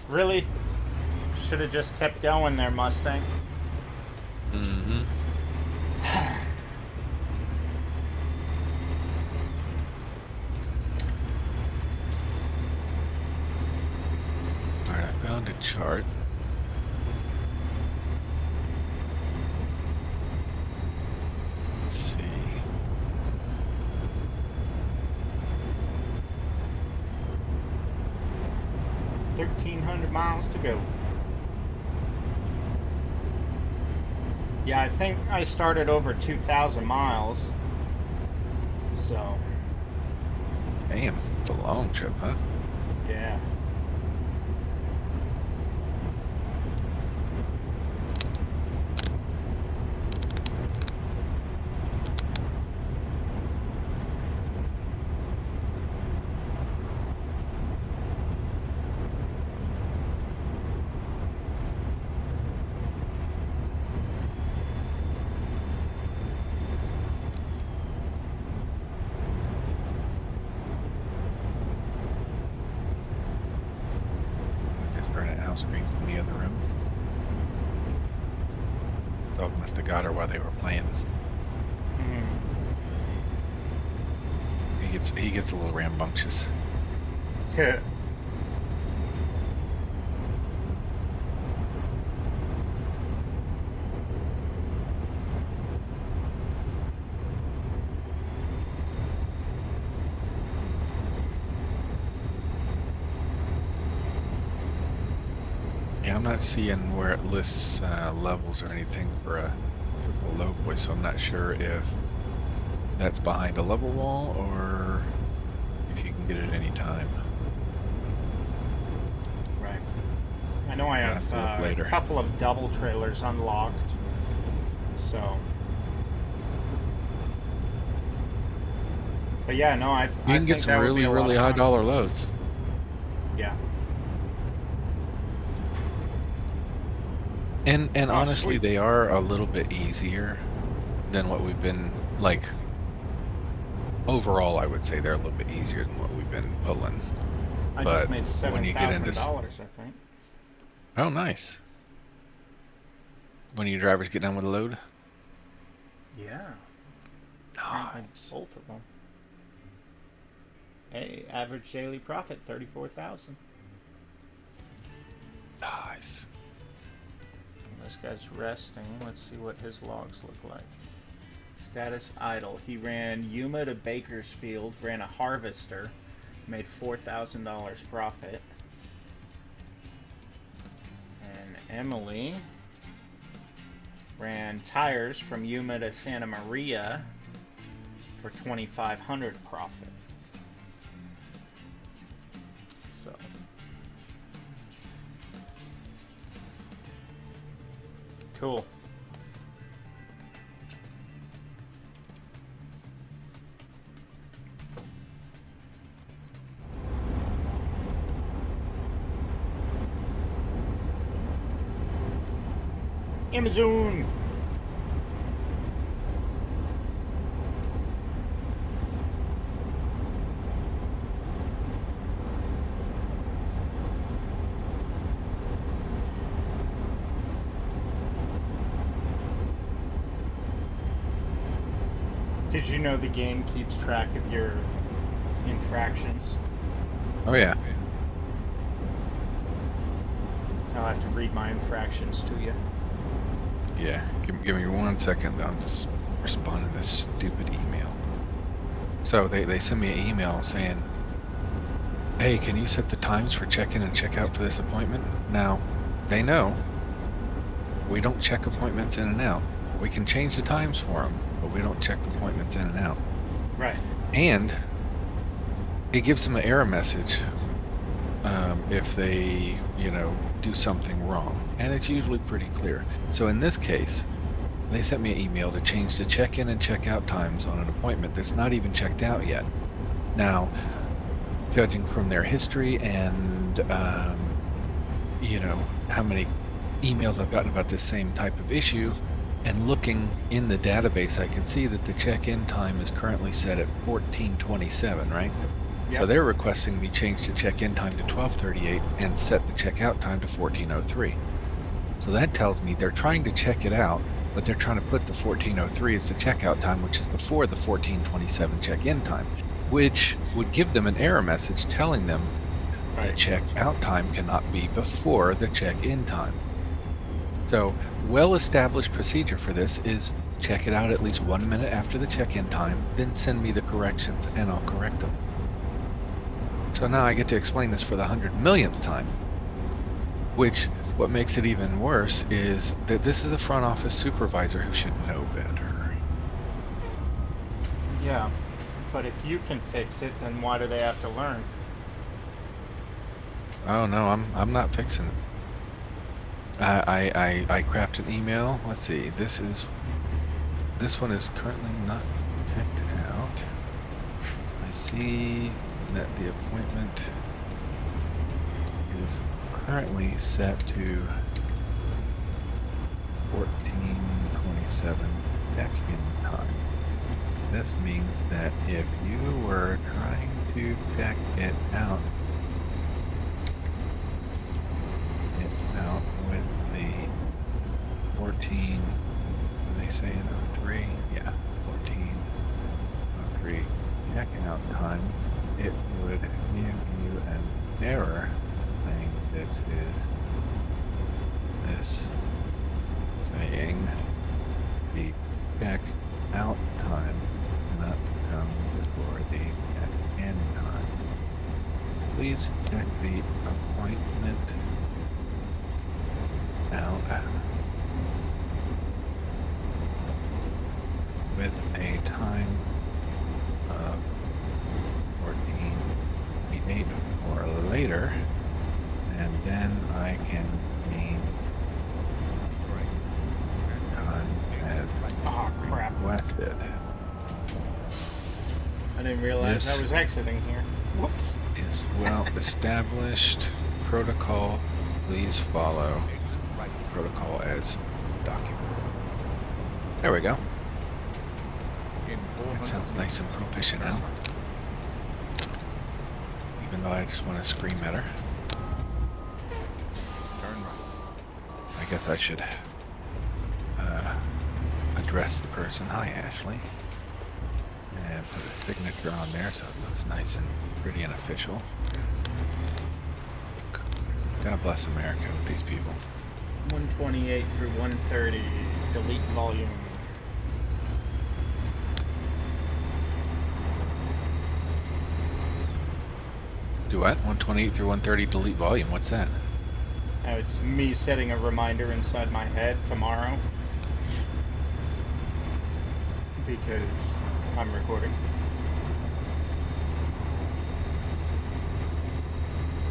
Really? Should have just kept going there, Mustang. Mm-hmm. Alright, I found a chart. Let's see. $1,300 miles to go. Yeah, I think I started over 2,000 miles. So, Damn, it's a long trip, huh? yeah. Just burning house screen from the other room. Dog must have got her while they were playing. Mhm. He gets a little rambunctious. Yeah, I'm not seeing where it lists levels or anything for a triple low voice, so I'm not sure if that's behind a level wall or if you can get it any time. Right. I know I I'll have have to look a later. couple of double trailers unlocked. So. But yeah, no, I You I can get think some that would be really, a lot really of high fun. dollar loads. Yeah. And Oh, honestly, sweet. they are a little bit easier than what we've been like. Overall, I would say they're a little bit easier than what we've been pulling. I just But made when you get into, $7,000, I think. oh nice. When your drivers get done with a load, Yeah. Apparently nice, both of them. Hey, average daily profit 34,000. nice. This guy's resting. Let's see what his logs look like. Status idle. He ran Yuma to Bakersfield, ran a harvester, made $4,000 profit. And Emily ran tires from Yuma to Santa Maria for $2,500 profit. So cool. Amazon. Did you know the game keeps track of your infractions? Oh yeah. I'll have to read my infractions to you. Yeah. Give me 1 second. I'm just responding to this stupid email. So they send me an email saying, "Hey, can you set the times for check-in and check-out for this appointment?" Now, they know we don't check appointments in and out. We can change the times for them, but we don't check the appointments in and out. Right. And it gives them an error message if they, do something wrong. And it's usually pretty clear. So in this case, they sent me an email to change the check-in and check-out times on an appointment that's not even checked out yet. Now, judging from their history and, how many emails I've gotten about this same type of issue, and looking in the database, I can see that the check-in time is currently set at 14:27, right? Yep. So they're requesting me change the check-in time to 12:38 and set the check-out time to 14:03. So that tells me they're trying to check it out, but they're trying to put the 14:03 as the checkout time, which is before the 14:27 check-in time, which would give them an error message telling them the Right. check-out time cannot be before the check-in time. So, well-established procedure for this is check it out at least 1 minute after the check-in time, then send me the corrections and I'll correct them. So now I get to explain this for the 100 millionth time, Which, what makes it even worse is that this is a front office supervisor who should know better. Yeah, but if you can fix it, then why do they have to learn? Oh no, I'm not fixing it. I craft an email. Let's see. This one is currently not checked out. I see that the appointment is currently set to 14:27 check-in time. This means that if you were trying to check it out with the 14, what do they say in 03? Yeah, 14:03 check-out time, it would give you an error saying saying the check-out time not come before the check-in time. Please check the appointment out with a time of 14:08 or later, and then I can mean time as Oh crap! requested. I didn't realize This I was exiting here. Whoops. is well established protocol. Please follow protocol as documented. There we go. In That sounds nice and proficient now. Even though I just want to scream at her. Turn right. I guess I should address the person. Hi, Ashley. And put a signature on there so it looks nice and pretty and official. God bless America with these people. 128 through 130. Delete volume. Do what? 128 through 130 delete volume. What's that? Now it's me setting a reminder inside my head tomorrow. Because I'm recording.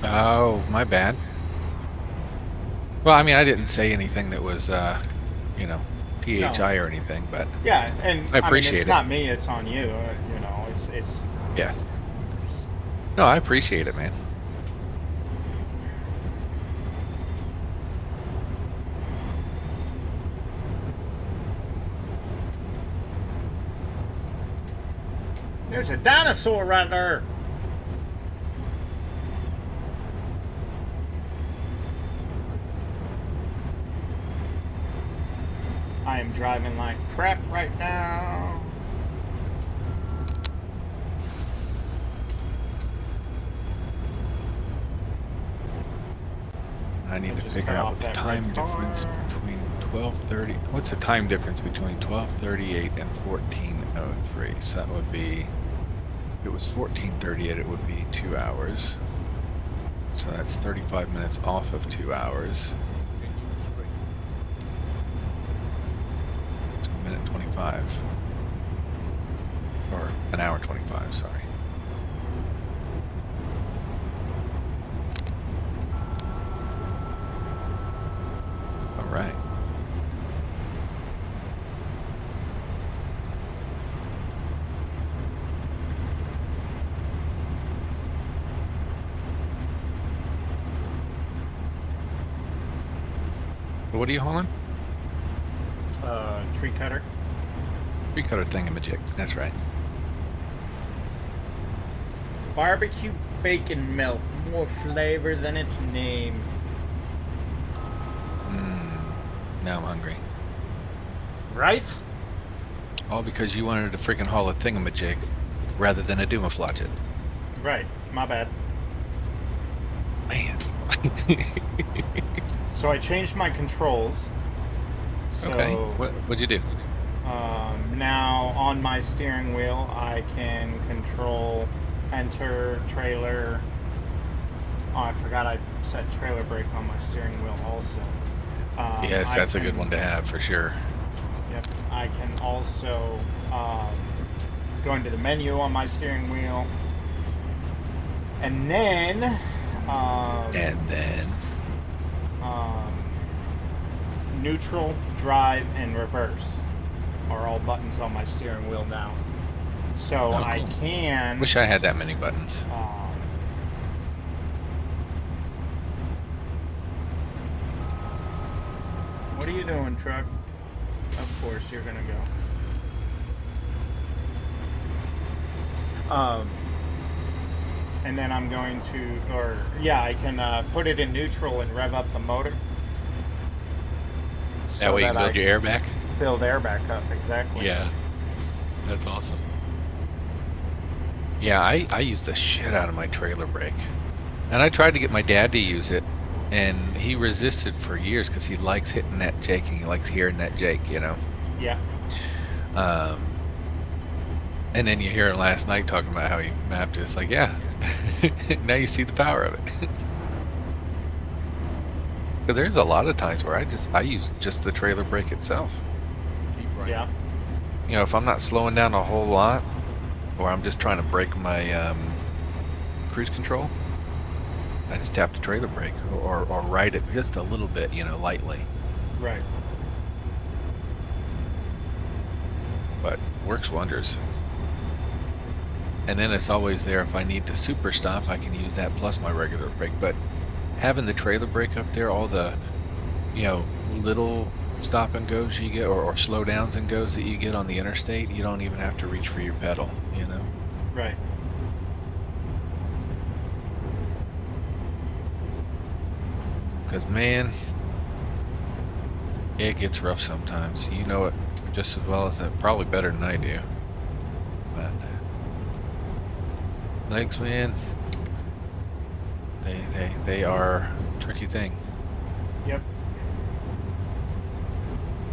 Oh, my bad. Well, I mean, I didn't say anything that was, you know, PHI or anything, but Yeah, and I appreciate it's it. not me, it's on you. You know, it's Yeah. No, I appreciate it, man. There's a dinosaur right there. I am driving like crap right now. I need to Just figure cut out off what the that time red difference car. between 12:30. What's the time difference between 12:38 and 14:03? So that would be, if it was 14:38, it would be 2 hours. So that's 35 minutes off of 2 hours. Continue straight. So a minute 25. Or an hour 25, sorry. All right. What are you hauling? Tree cutter. Tree cutter thingamajig. That's right. Barbecue bacon melt. More flavor than its name. Now I'm hungry. Right? All because you wanted to freaking haul a thingamajig rather than a doomaflotchet. Right. My bad. Man. So I changed my controls. So, Okay. What'd you do? now on my steering wheel I can control enter, trailer. Oh, I forgot I set trailer brake on my steering wheel also. Yes, I that's a good can- one to have for sure. Yep. I can also go into the menu on my steering wheel, and then And then neutral, drive, and reverse are all buttons on my steering wheel now. So Oh, I cool. can. Wish I had that many buttons. What are you doing, truck? Of course, you're gonna go. And then I'm going to, I can put it in neutral and rev up the motor. That way you can build your air back? Build air back up, exactly. Yeah. That's awesome. Yeah, I use the shit out of my trailer brake. And I tried to get my dad to use it, and he resisted for years because he likes hitting that Jake and he likes hearing that Jake, you know? Yeah. And then you hear him last night talking about how he mapped it. It's like, yeah, now you see the power of it. But there's a lot of times where I use just the trailer brake itself. Keep right. Yeah. You know, if I'm not slowing down a whole lot, or I'm just trying to brake my cruise control, I just tap the trailer brake or ride it just a little bit, you know, lightly. Right. But works wonders. And then it's always there if I need to super stop, I can use that plus my regular brake. But having the trailer brake up there, all the, you know, little stop and goes you get, or slow downs and goes that you get on the interstate, you don't even have to reach for your pedal, you know? Right. Because, man, it gets rough sometimes. You know it just as well as probably better than I do. But legs, man, they are a tricky thing. Yep.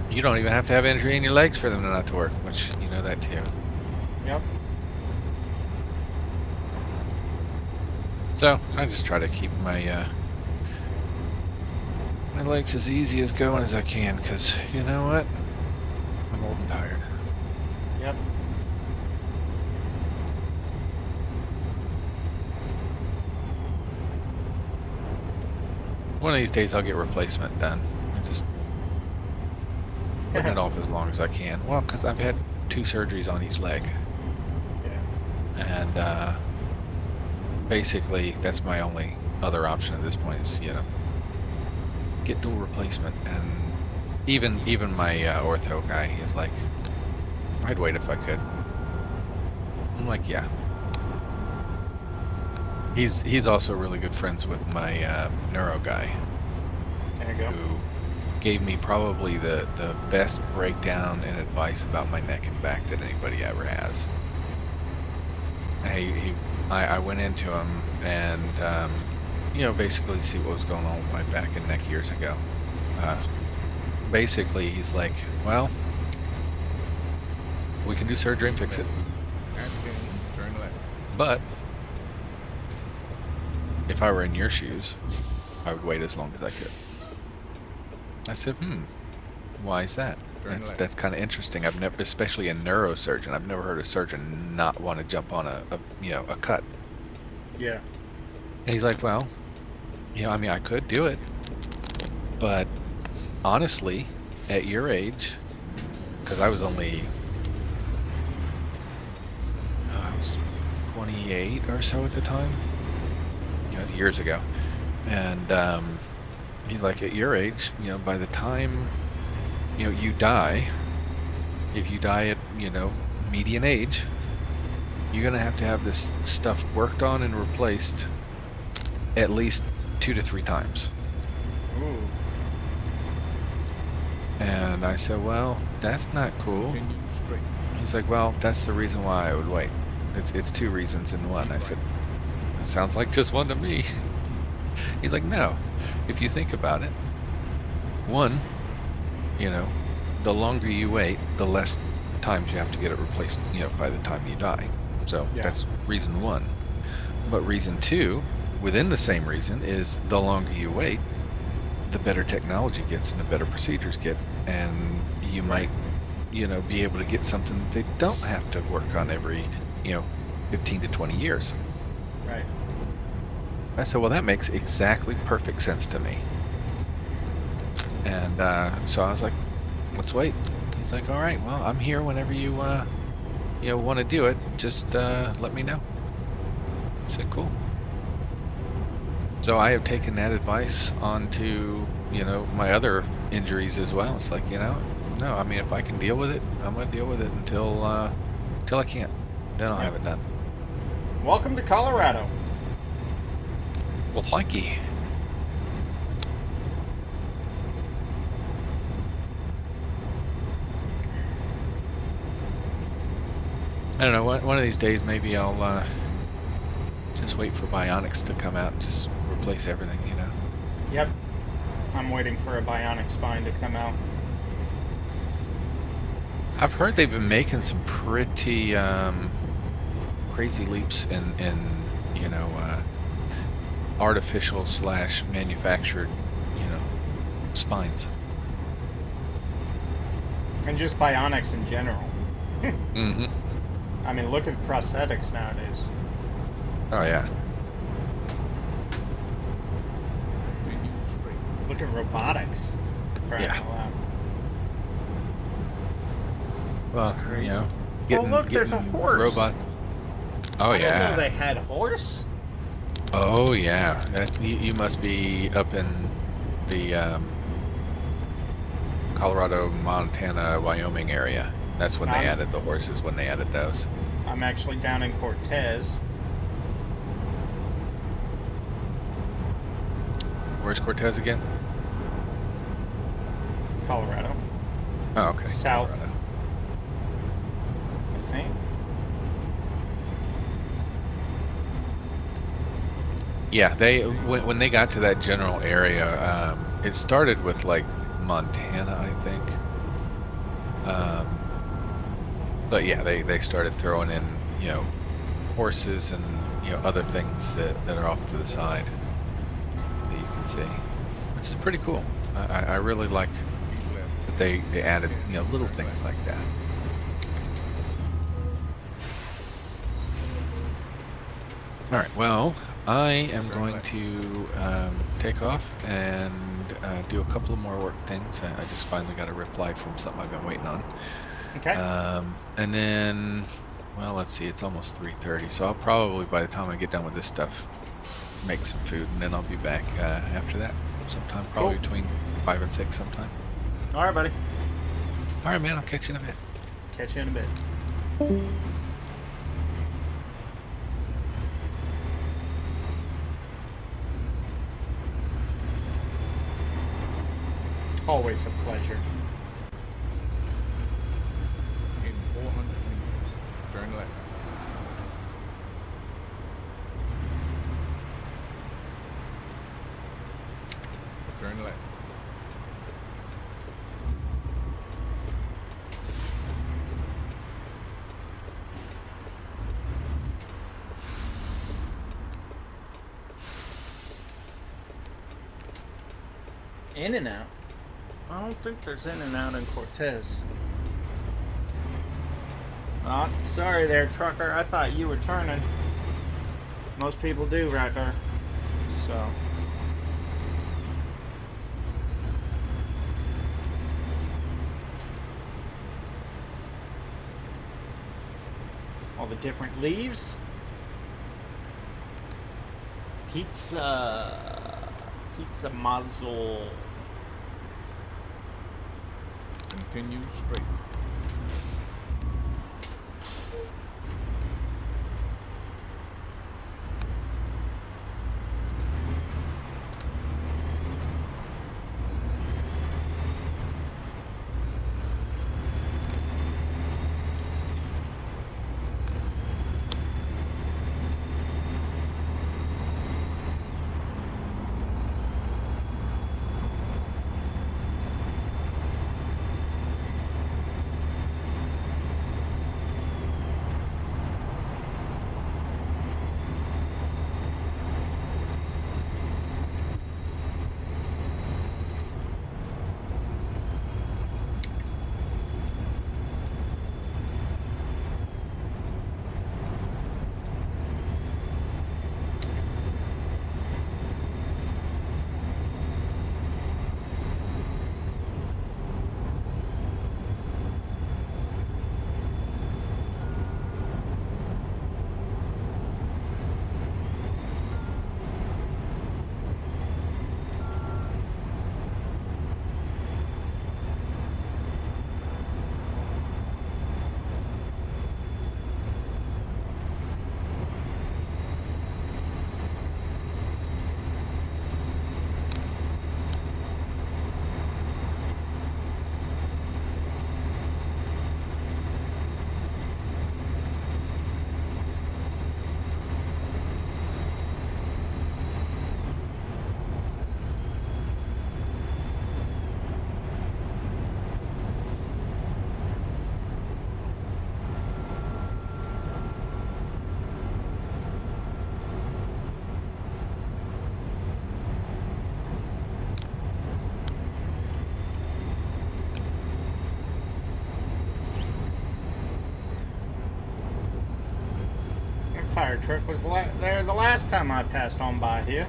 You don't even have to have injury in your legs for them to not to work, which you know that too. Yep. So I just try to keep my my legs as easy as going as I can, because you know what? I'm old and tired. Yep. One of these days I'll get replacement done. I just put it off as long as I can. Well, because I've had 2 surgeries on each leg. Yeah. And basically that's my only other option at this point is, you know, get dual replacement. And even my ortho guy is like, I'd wait if I could. I'm like, yeah. He's also really good friends with my neuro guy, There you go. who gave me probably the best breakdown and advice about my neck and back that anybody ever has. I went into him and you know, basically see what was going on with my back and neck years ago. Basically he's like, well, we can do surgery and fix it, And then turn left. but if I were in your shoes, I would wait as long as I could. I said, why is that? Turn left. That's kind of interesting. I've never, especially a neurosurgeon, I've never heard a surgeon not want to jump on a cut. Yeah. And he's like, well, you know, I mean, I could do it, but honestly, at your age, because I was only, I was 28 or so at the time, you know, years ago, and he's like, at your age, you know, by the time, you know, you die, if you die at, you know, median age, you're gonna have to have this stuff worked on and replaced at least 2 to 3 times. Ooh. And I said, well, that's not cool. Continue straight. He's like, well, that's the reason why I would wait. It's 2 reasons in one. I said, that sounds like just one to me. He's like, no. If you think about it, one, you know, the longer you wait, the less times you have to get it replaced, you know, by the time you die. So Yeah. that's reason 1. But reason 2, if you think about it, within the same reason is the longer you wait, the better technology gets and the better procedures get, and you might, be able to get something that they don't have to work on every, 15 to 20 years. Right. I said, well, that makes exactly perfect sense to me. And so I was like, let's wait. He's like, all right, well, I'm here whenever you want to do it. Just let me know. I said, cool. So I have taken that advice on to, my other injuries as well. It's like, no, I mean, if I can deal with it, I'm going to deal with it until I can't. Then I'll have it done. Welcome to Colorado. Well, thank you. I don't know, one of these days maybe I'll just wait for Bionics to come out and just replace everything, Yep. I'm waiting for a bionic spine to come out. I've heard they've been making some pretty crazy leaps in artificial / manufactured, spines. And just bionics in general. Mm-hmm. I mean, look at prosthetics nowadays. Oh yeah. Continue straight. Look at robotics. Crying out loud. Well, crazy. getting there's a horse. Robots. Oh I didn't yeah. know they had horse. Oh yeah. You must be up in the Colorado, Montana, Wyoming area. That's when they added the horses. When they added those. I'm actually down in Cortez. Where's Cortez again? Colorado. Oh, okay. South. Colorado. I think. Yeah, when they got to that general area, it started with like Montana, I think. But yeah, they started throwing in, horses and other things that are off to the side that you can see, which is pretty cool. I really like that they added little things like that. All right, well, I am going to take off and do a couple of more work things. I just finally got a reply from something I've been waiting on. Okay. And then, well, let's see, it's almost 3:30, so I'll probably, by the time I get done with this stuff, make some food, and then I'll be back after that sometime, probably Cool. between 5 and 6 sometime. All right, buddy. All right, man, I'll catch you in a bit. Catch you in a bit. Always a pleasure. In 400 meters, turn left. Turn left. In and out. I don't think there's in and out in Cortez. Oh, sorry there, trucker. I thought you were turning. Most people do right there. So. All the different leaves. Pizza muzzle. Continue straight. fire truck was there the last time I passed on by here.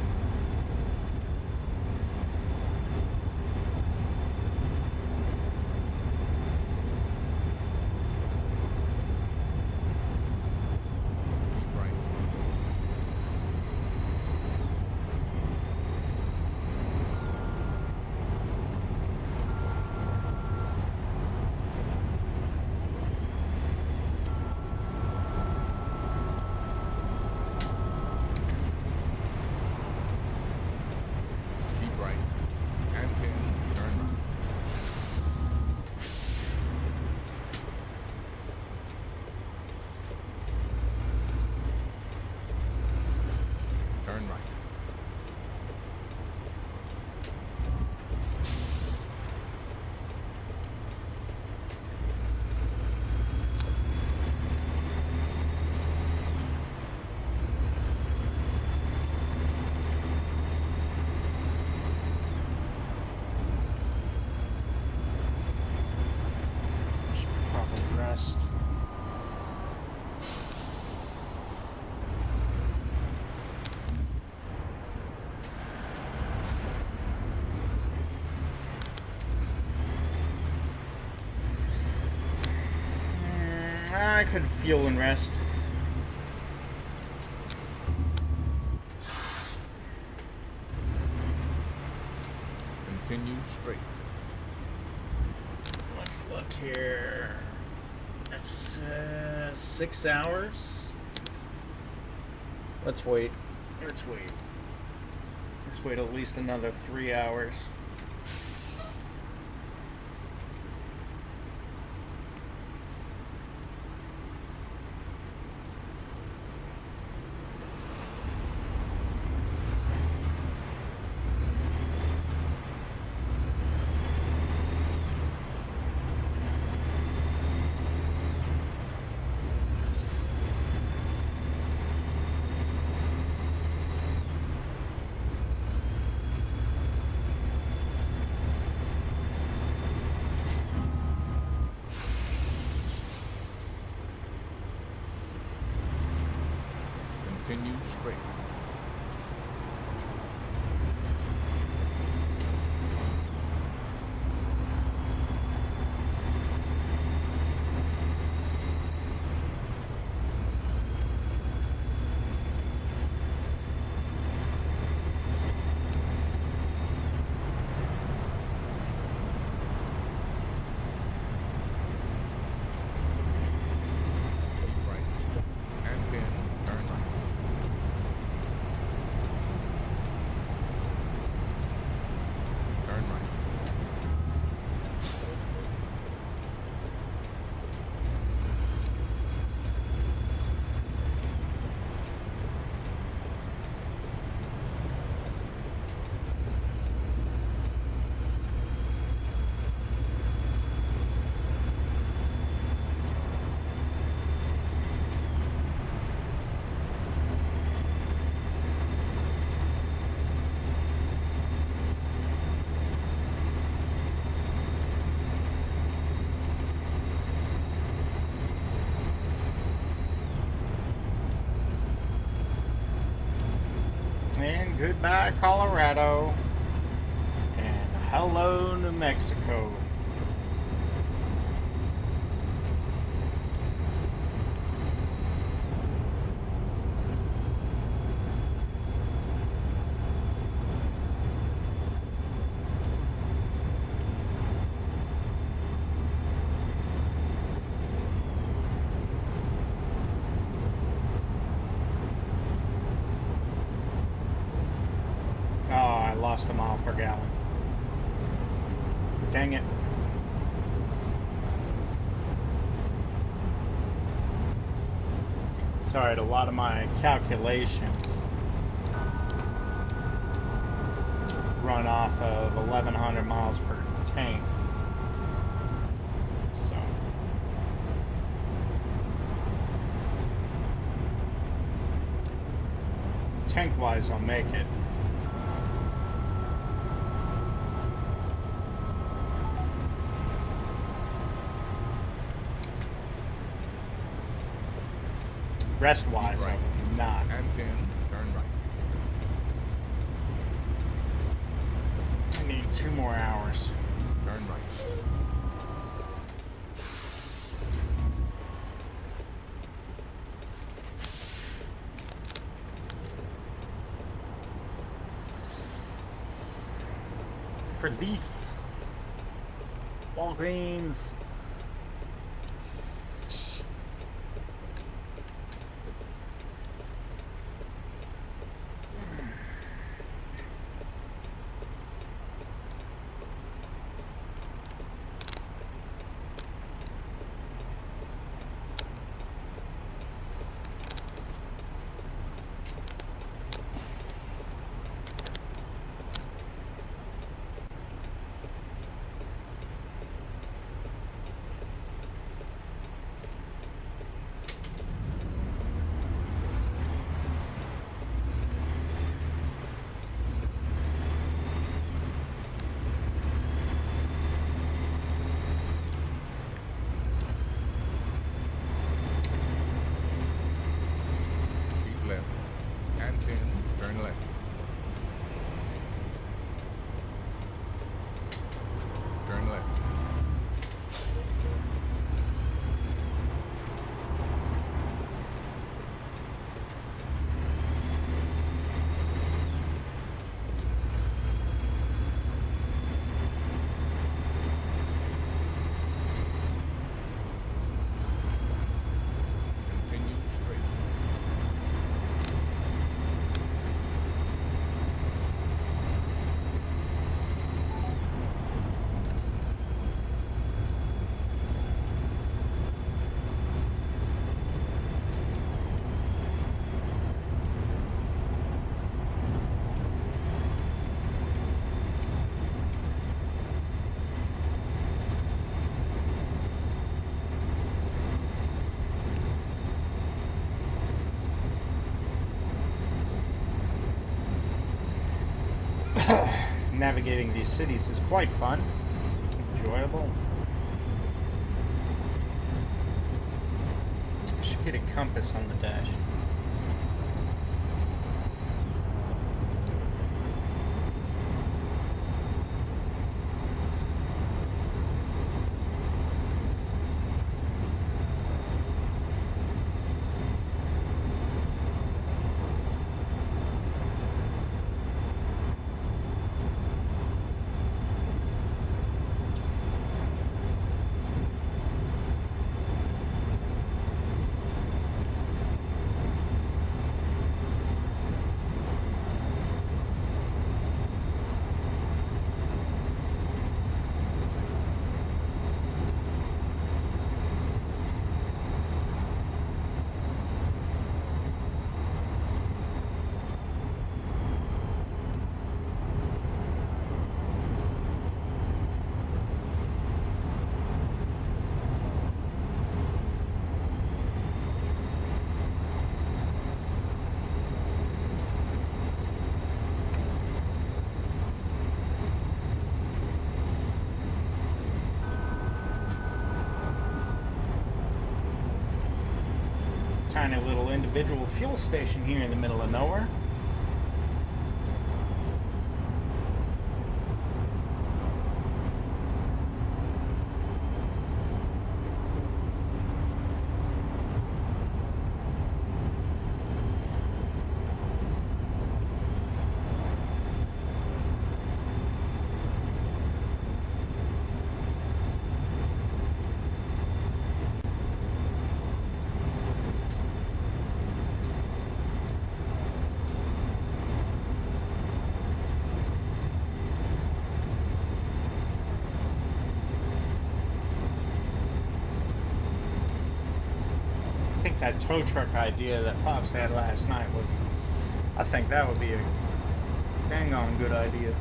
Keep right. Keep right. And then turn right. Turn right. Should probably rest. I could fuel and rest. Continue straight. Let's look here. 6 hours. Let's wait. Let's wait at least another 3 hours. Continue straight. Keep right. And then turn right. Turn right. And goodbye, Colorado. And hello, New Mexico. Oh, I lost a mile per gallon. Dang it. Sorry, a lot of my calculations run off of 1,100 miles per tank. So, tank-wise, I'll make it. Rest-wise, Keep right. not. and then turn right. I need 2 more hours. Turn right. For these Walgreens. Keep left, and then turn left. Turn left. Continue straight. Navigating these cities is quite fun, enjoyable. I should get a compass on the dash. Tiny little individual fuel station here in the middle of nowhere. I think that tow truck idea that Pops had last night would, I think that would be a dang on good idea.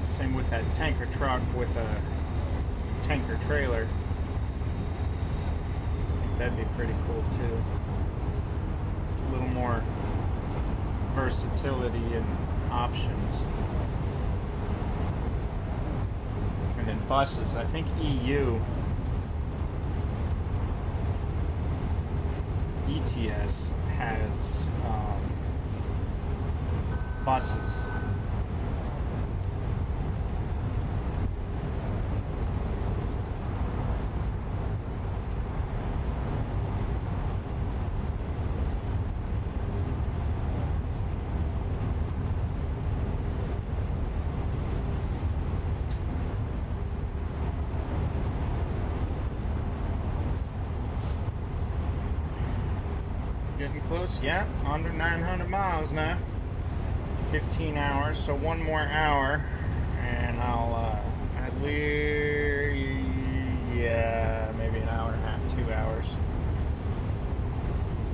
Same with that tanker truck with a tanker trailer. I think that'd be pretty cool too. A little more versatility and options. buses. I think EU ETS has buses. Getting close, yeah, under 900 miles now. 15 hours, so one more hour, and I'll at least, yeah, maybe an hour and a half, 2 hours.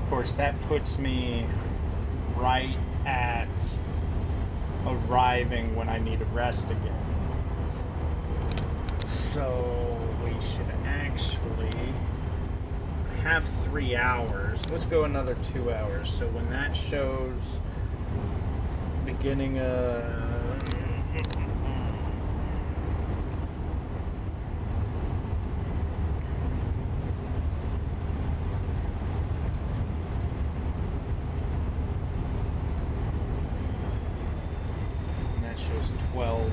Of course, that puts me right at arriving when I need a rest again. So we should actually have 3 hours. Let's go another 2 hours. So when that shows beginning and that shows 12.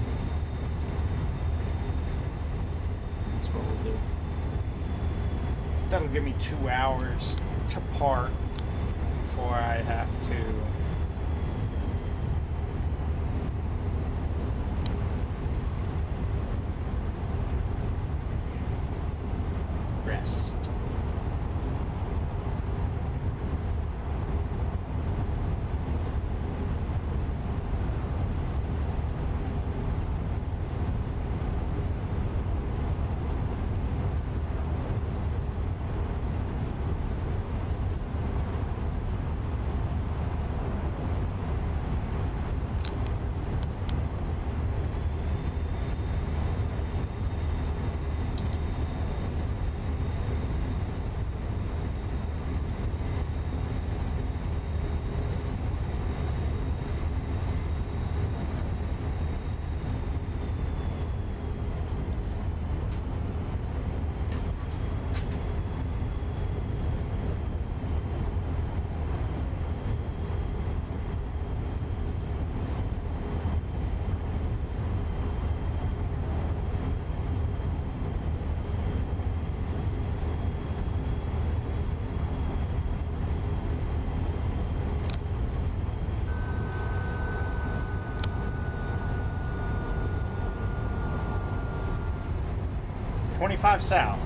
That's what we'll do. That'll give me 2 hours to park before I have to rest. .25 south.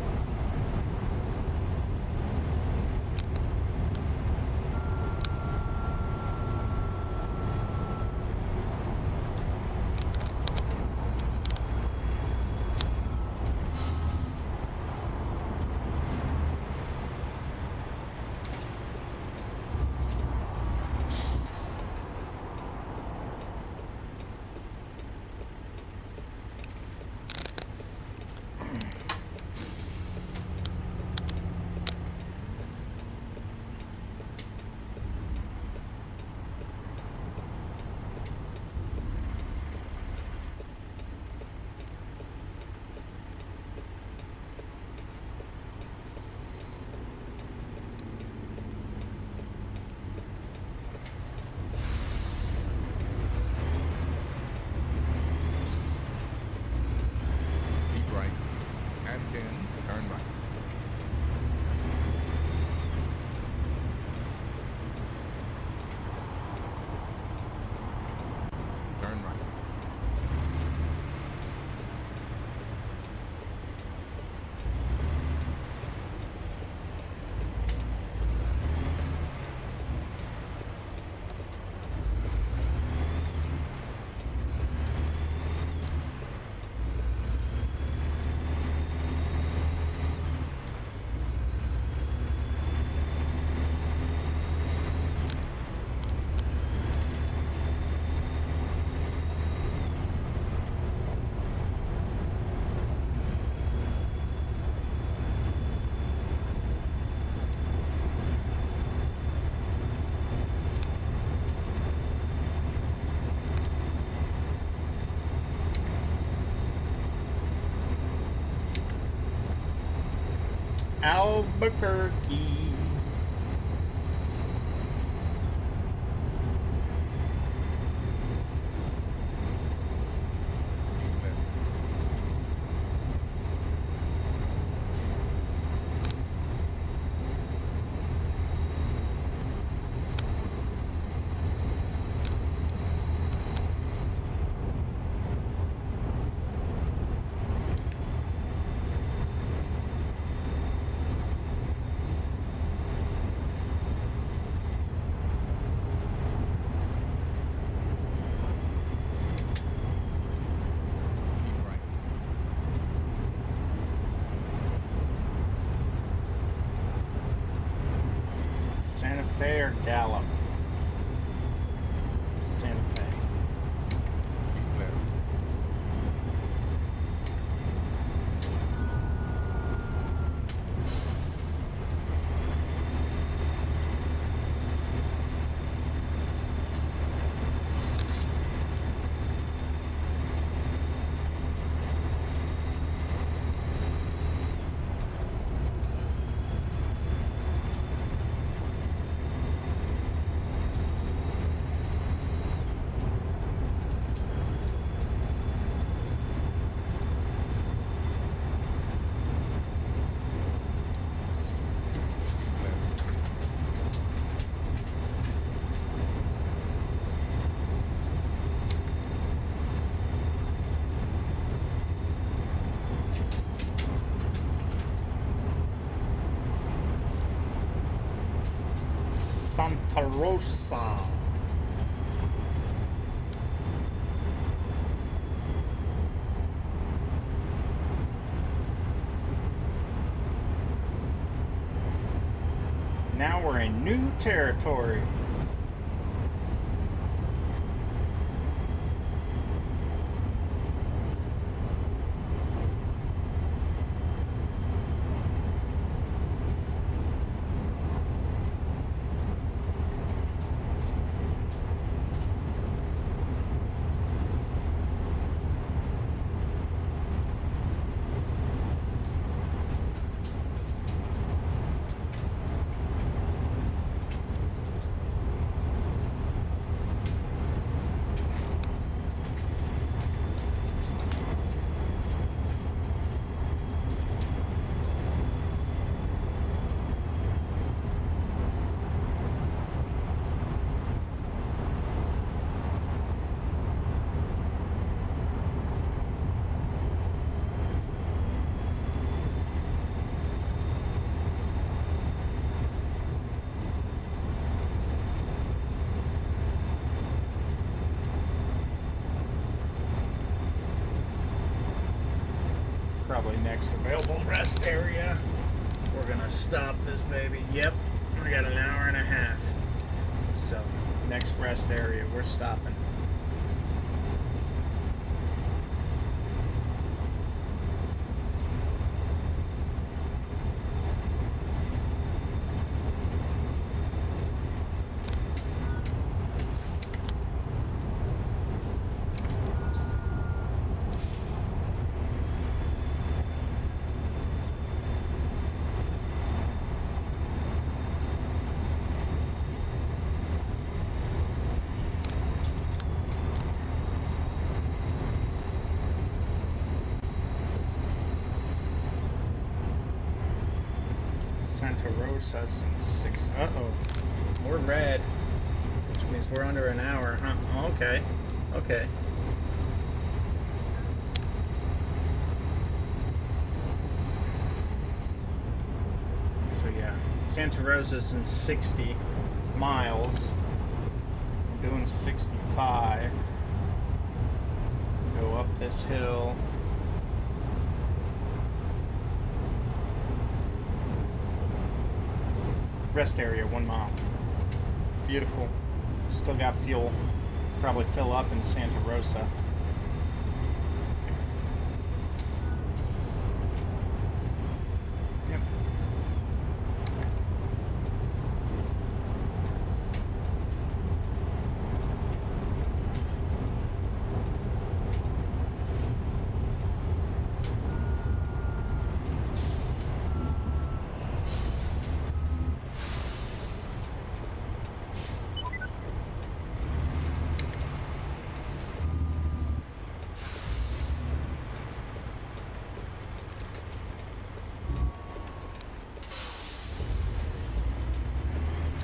Albuquerque. Keep left. Keep right. Santa Fe or Gallup? Santa Fe. Keep left. Keep left. Santa Rosa. Now we're in new territory. Probably next available rest area. We're gonna stop this baby. Yep, we got an hour and a half. So, next rest area, we're stopping. Santa Rosa's in 6. Uh-oh. We're red. Which means we're under an hour. Huh? Oh, okay. Okay. So yeah. Santa Rosa's in 60 miles. I'm doing 65. Go up this hill. Rest area, 1 mile. Beautiful. Still got fuel. Probably fill up in Santa Rosa. Yep.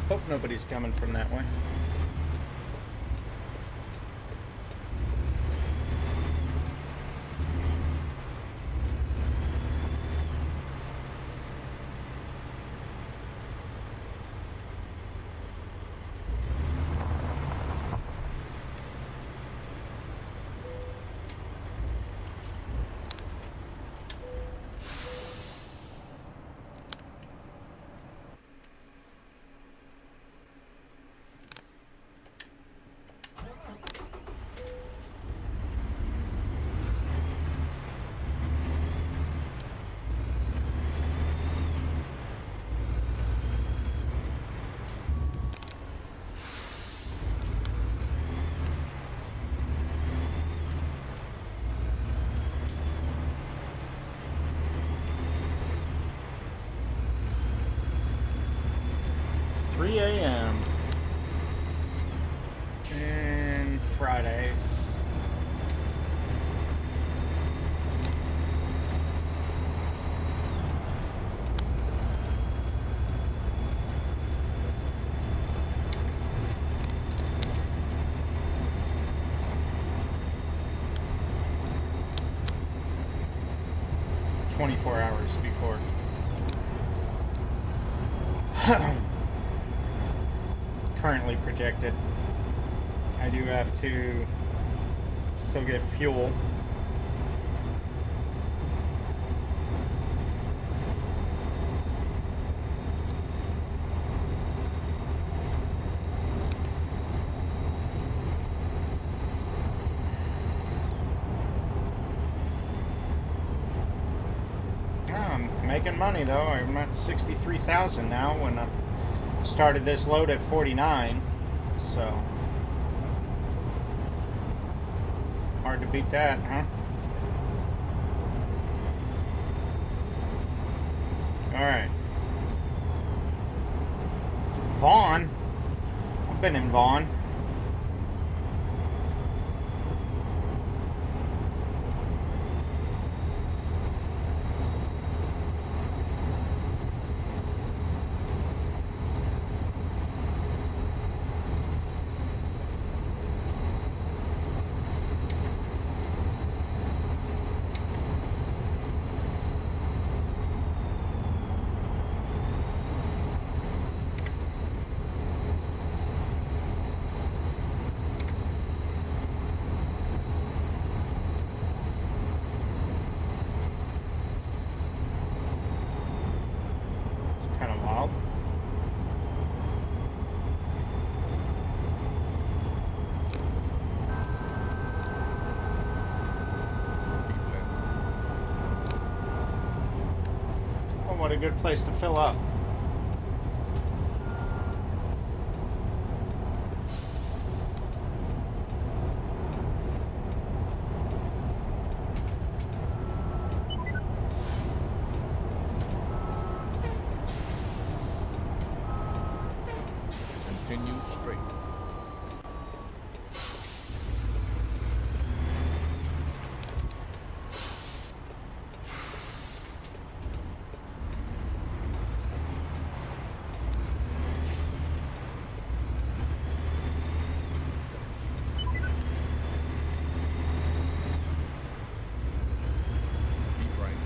Hope nobody's coming from that way. A.m. and Fridays. "24 hours before." Currently projected. I do have to still get fuel. I'm making money though. I'm at 63,000 now when I started this load at 49, so hard to beat that, huh? Alright. Vaughn. I've been in Vaughn. What a good place to fill up. Continue straight. Keep right.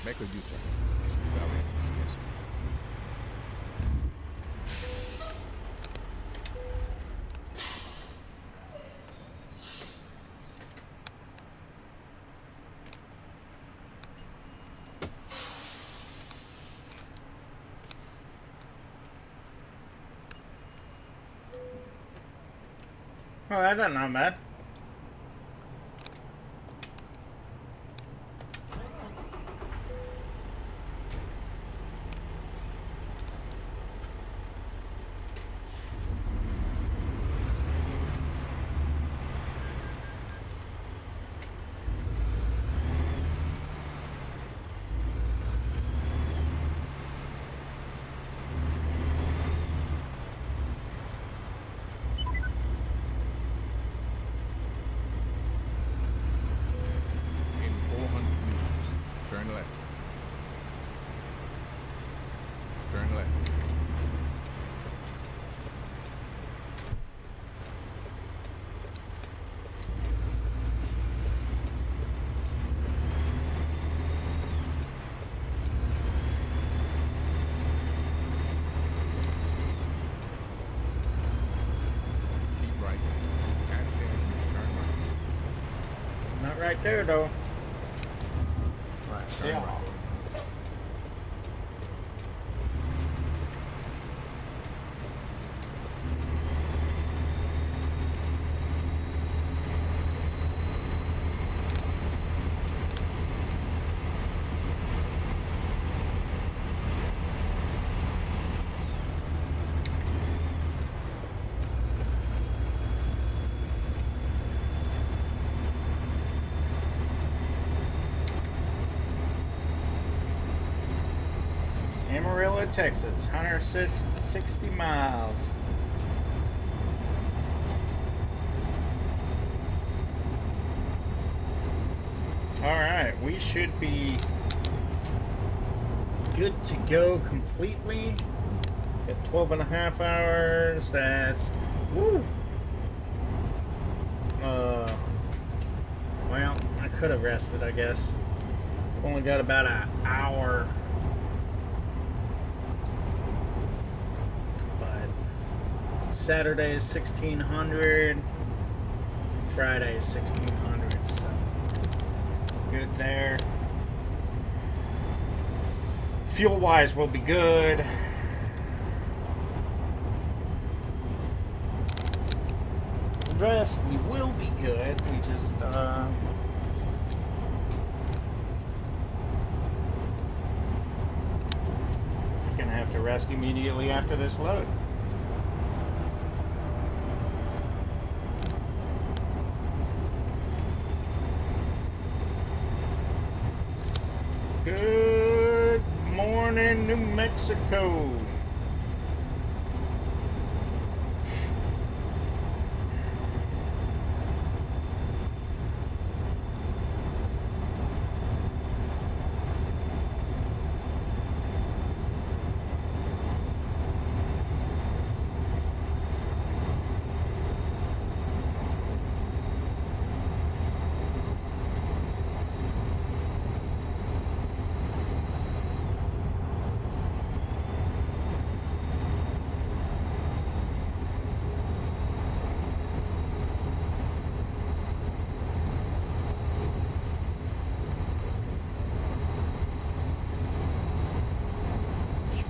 Make a U-turn. Yes. Oh, that's not bad. right there, though. Right, turn Yeah. right. Amarillo, Texas, 160 miles. Alright, we should be good to go completely. Got 12 and a half hours. That's woo. Well, I could have rested, I guess. Only got about an hour. But Saturday is 1600. Friday is 1600. So good there. Fuel wise, we'll be good. Rest, we will be good. We just gonna have to rest immediately after this load. Good morning, New Mexico.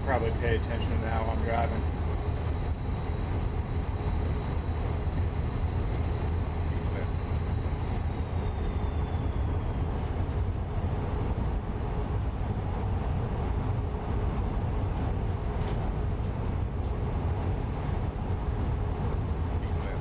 Probably pay attention to how I'm driving. Keep left. Keep left.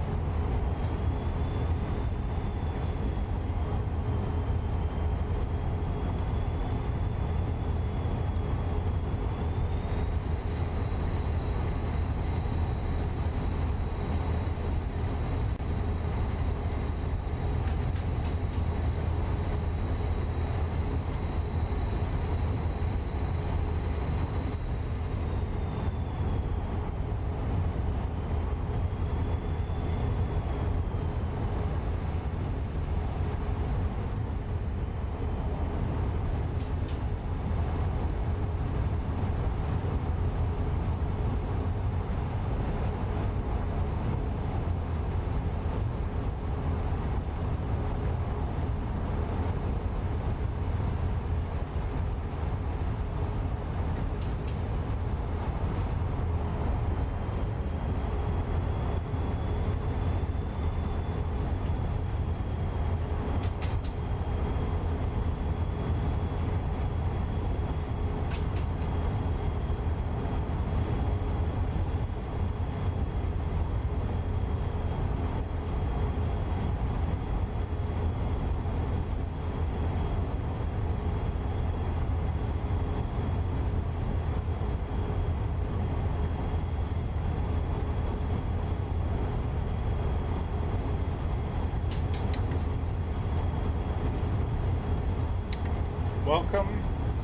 Welcome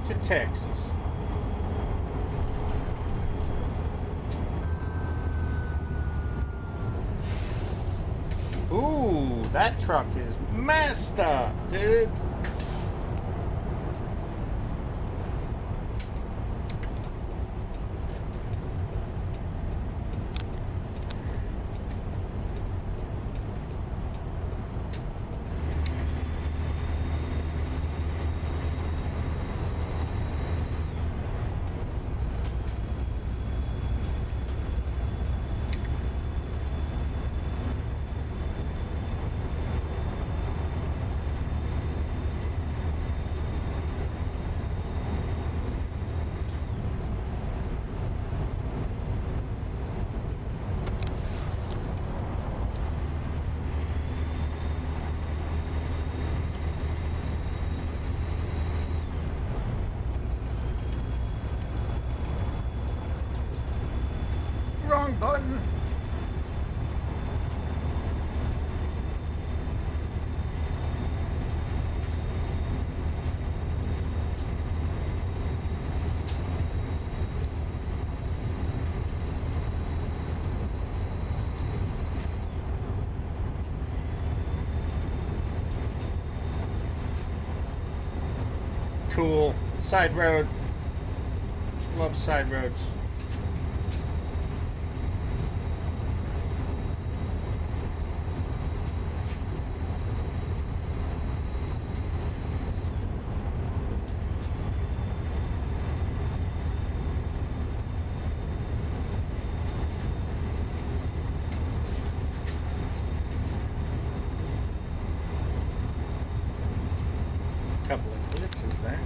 to Texas. Ooh, that truck is messed up, dude. wrong button. Cool. Side road. Love side roads. Couple of glitches there.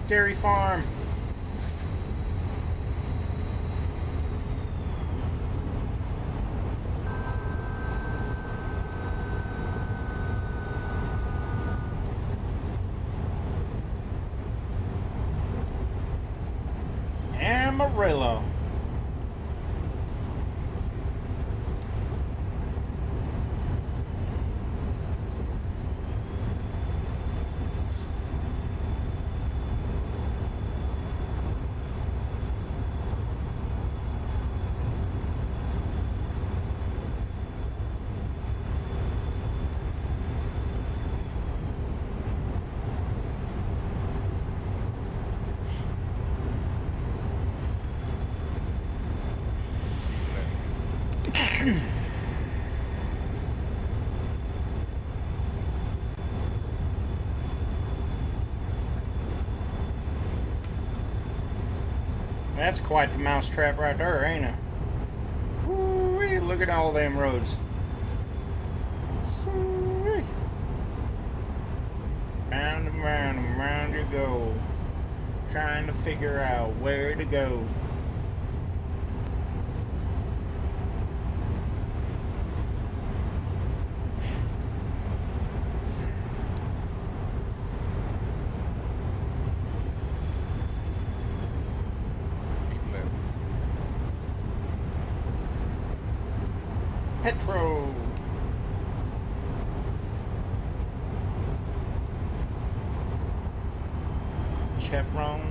Dairy farm. Amarillo. That's quite the mousetrap right there, ain't it? Woo-wee, look at all them roads. Woo-wee. Round and round you go, trying to figure out where to go. Keep left. Petro. Chevron.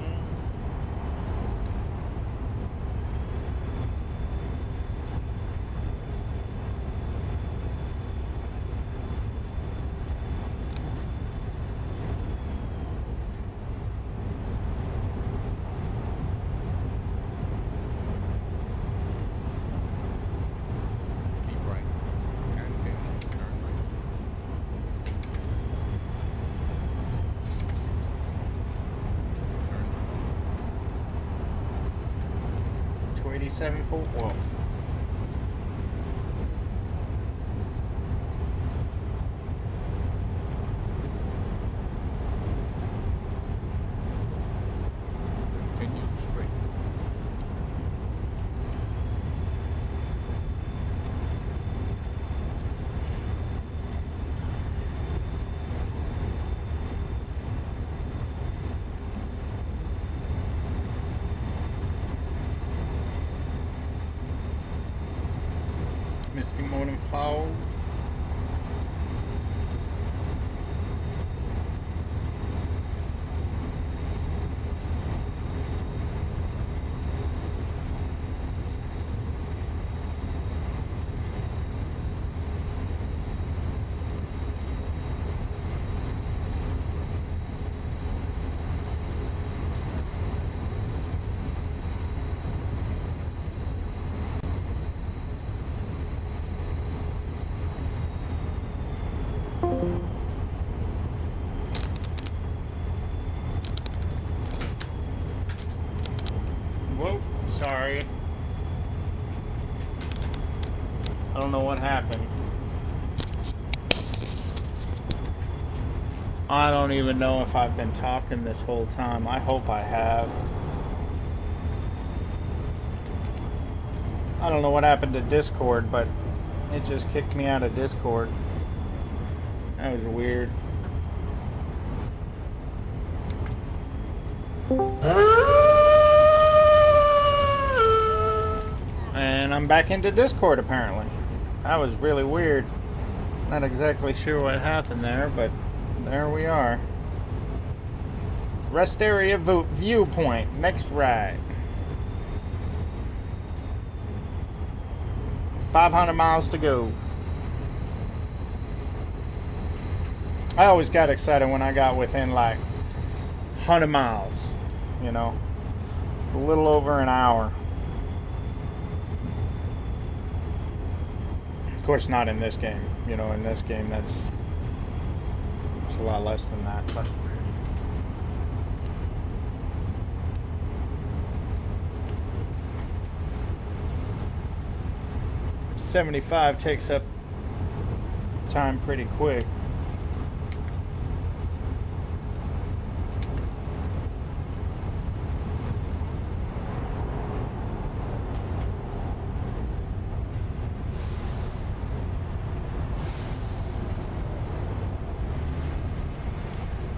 Keep right. And then turn right. Turn right. 287 Fort Wolf. Continue straight. Misty Morning Fall. Whoa, sorry. I don't know what happened. I don't even know if I've been talking this whole time. I hope I have. I don't know what happened to Discord, but it just kicked me out of Discord. That was weird. And I'm back into Discord apparently. That was really weird. Not exactly sure what happened there, but there we are. Rest area viewpoint, next right. 500 miles to go. I always got excited when I got within like 100 miles, you know. It's a little over an hour. Of course not in this game, you know, in this game it's a lot less than that, but 75 takes up time pretty quick.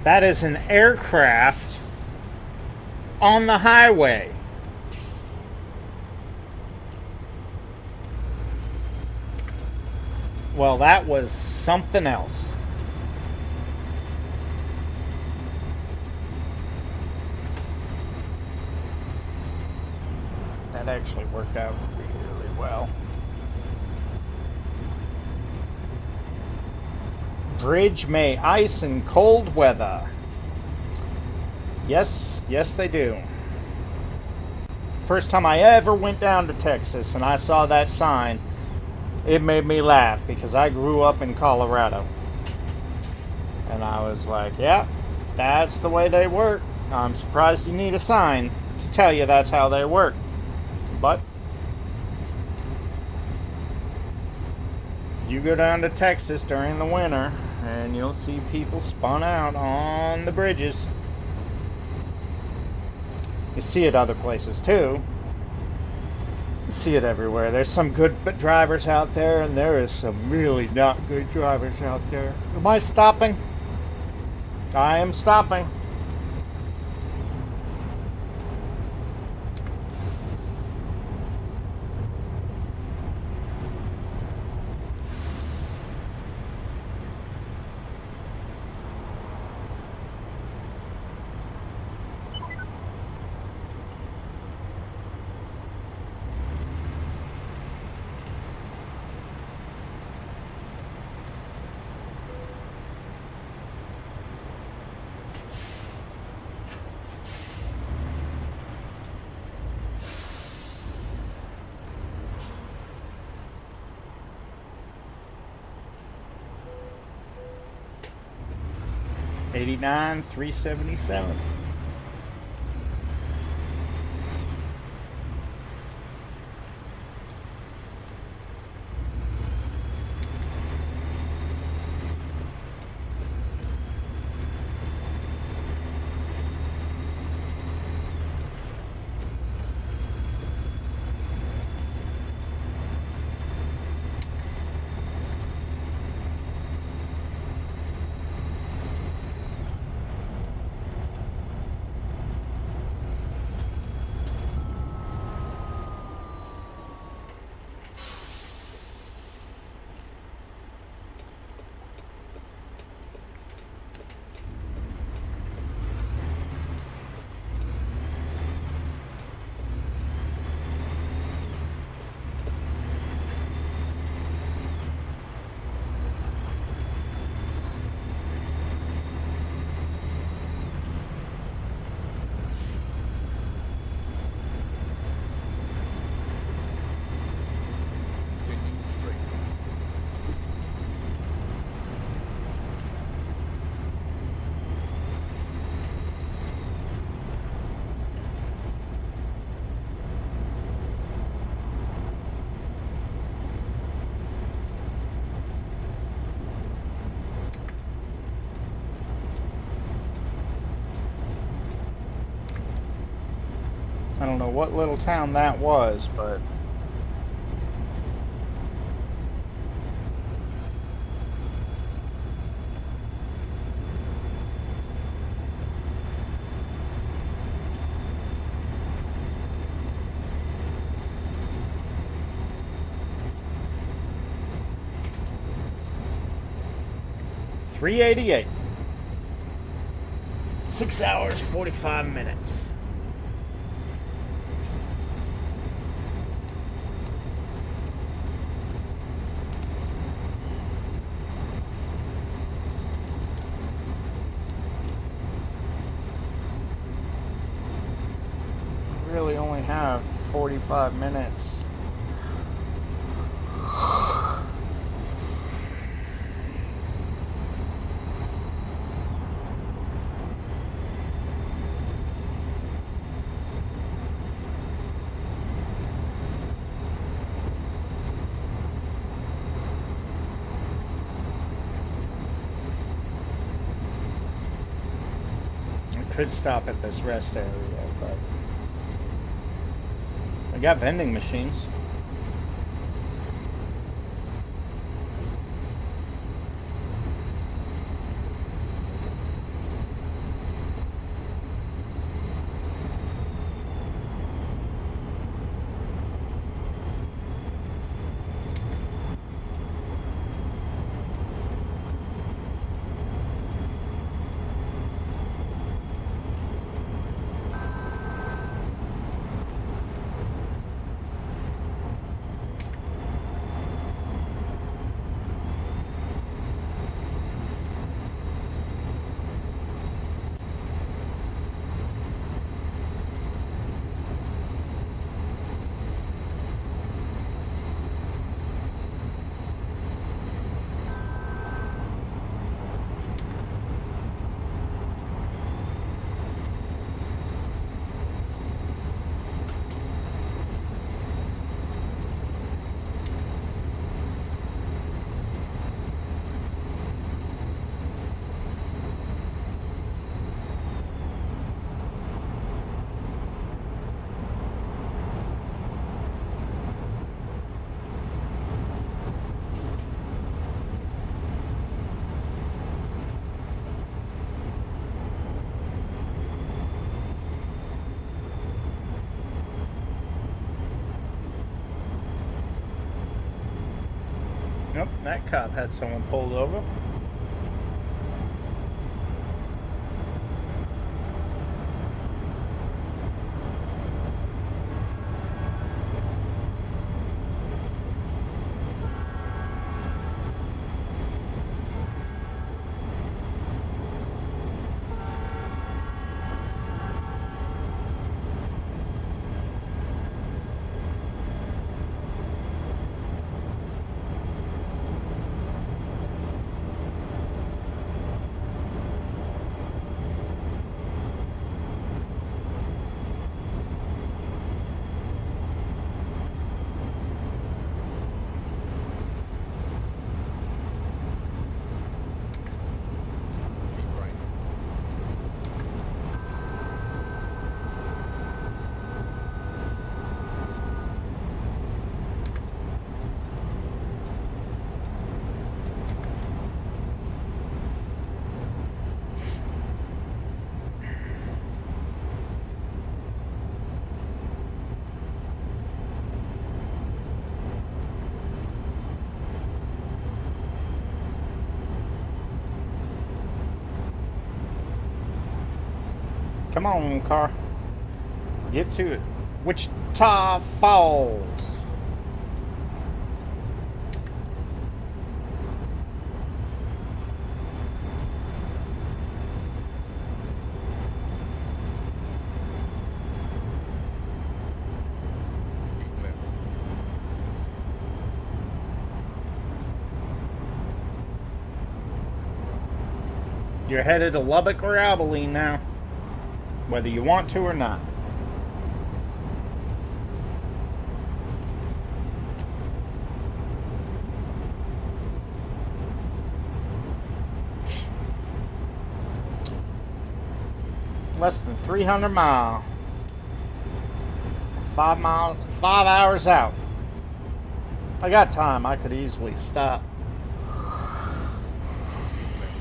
That is an aircraft on the highway. Well, that was something else. That actually worked out really well. Bridge may ice in cold weather. Yes, yes they do. First time I ever went down to Texas and I saw that sign, it made me laugh because I grew up in Colorado. And I was like, yeah, that's the way they work. I'm surprised you need a sign to tell you that's how they work. But you go down to Texas during the winter and you'll see people spun out on the bridges. You see it other places too. You see it everywhere. There's some good drivers out there and there is some really not good drivers out there. Am I stopping? I am stopping. $89, $377. I don't know what little town that was, but 388. 6 hours, 45 minutes. Really only have 45 minutes. I could stop at this rest area, but I got vending machines. Nope, that cop had someone pulled over. Keep right. Come on, car. Get to it. Wichita Falls. Keep left. You're headed to Lubbock or Abilene now, whether you want to or not. Less than 300 miles. 5 miles, 5 hours out. I got time. I could easily stop. Keep left.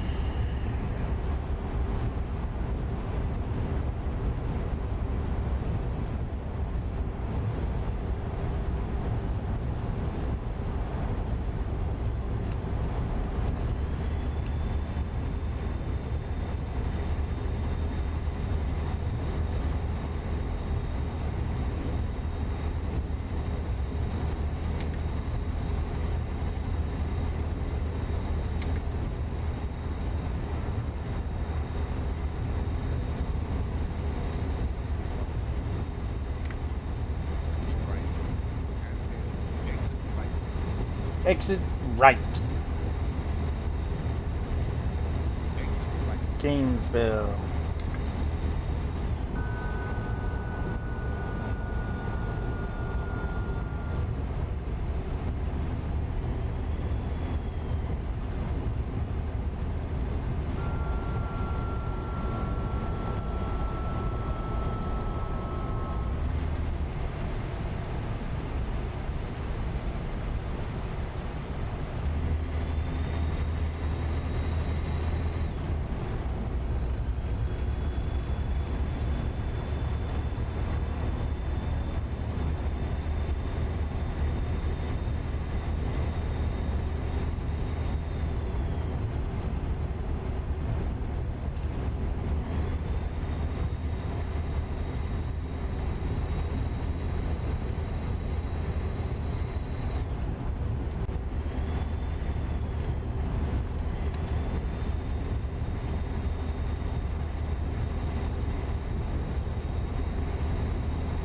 Exit right. Exit right. Gainesville.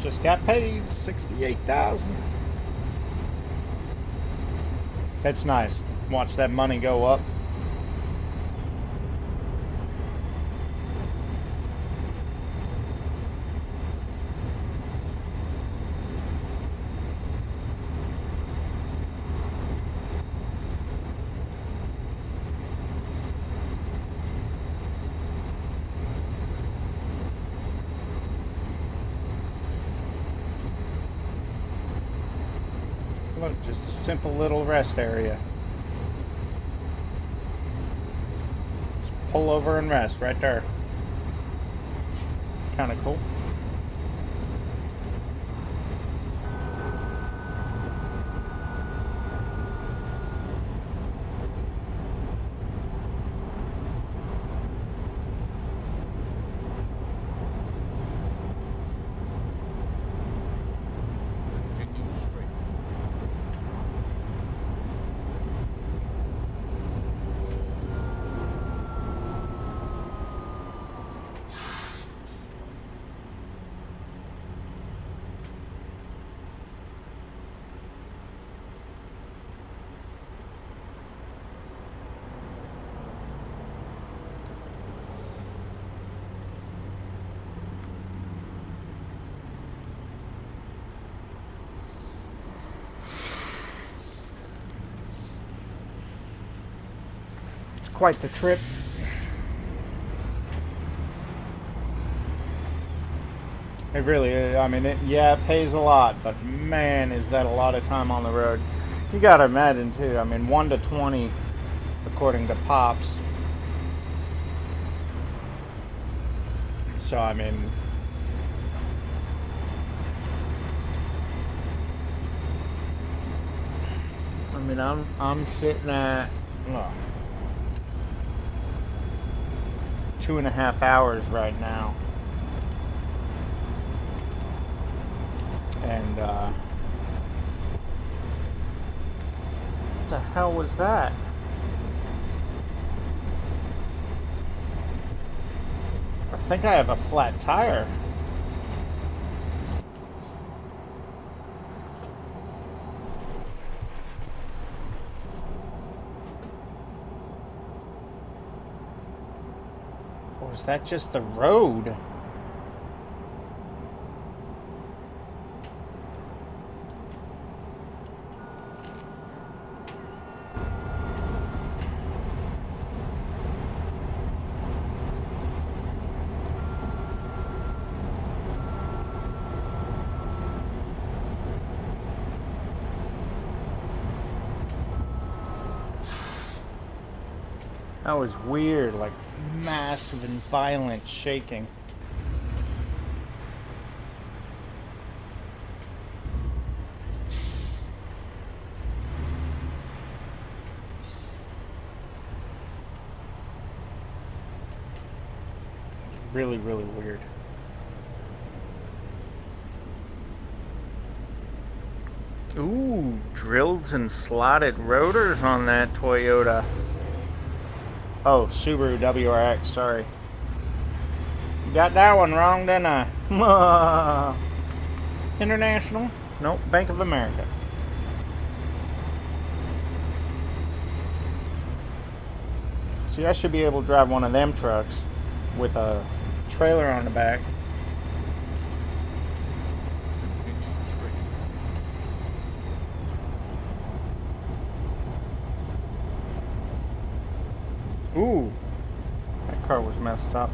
Just got paid $68,000. That's nice. Watch that money go up. Look, just a simple little rest area. Just pull over and rest right there. Kind of cool. Continue straight. It's quite the trip. It really is. I mean, yeah, it pays a lot, but man, is that a lot of time on the road. You gotta imagine, too. I mean, 1 to 20, according to Pops. So, I mean, I'm sitting at 2.5 hours right now. And, what the hell was that? I think I have a flat tire. Or is that just the road? That was weird, like massive and violent shaking. Really, really weird. Ooh, drilled and slotted rotors on that Toyota. Oh, Subaru WRX, sorry. Got that one wrong, didn't I? International? Nope, Bank of America. See, I should be able to drive one of them trucks with a trailer on the back. Continue straight. Ooh, that car was messed up.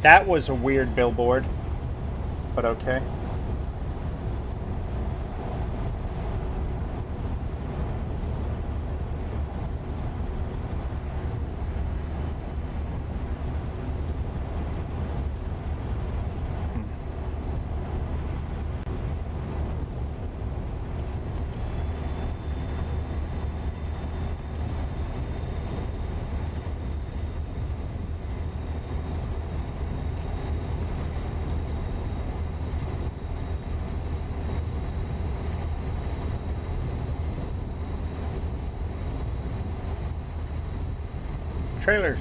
That was a weird billboard, but okay. Trailers.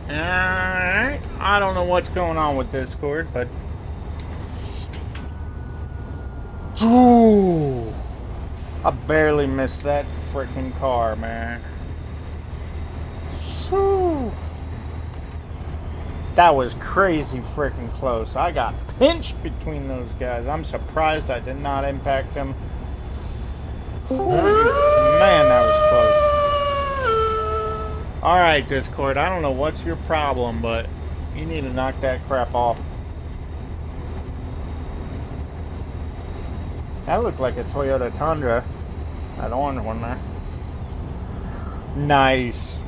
Alright, I don't know what's going on with Discord, but... Ooh, I barely missed that freaking car, man. Whew. That was crazy freaking close. I got pinched between those guys. I'm surprised I did not impact them. Man, that was close. Alright, Discord, I don't know what's your problem, but you need to knock that crap off. That looked like a Toyota Tundra. That orange one there. Nice.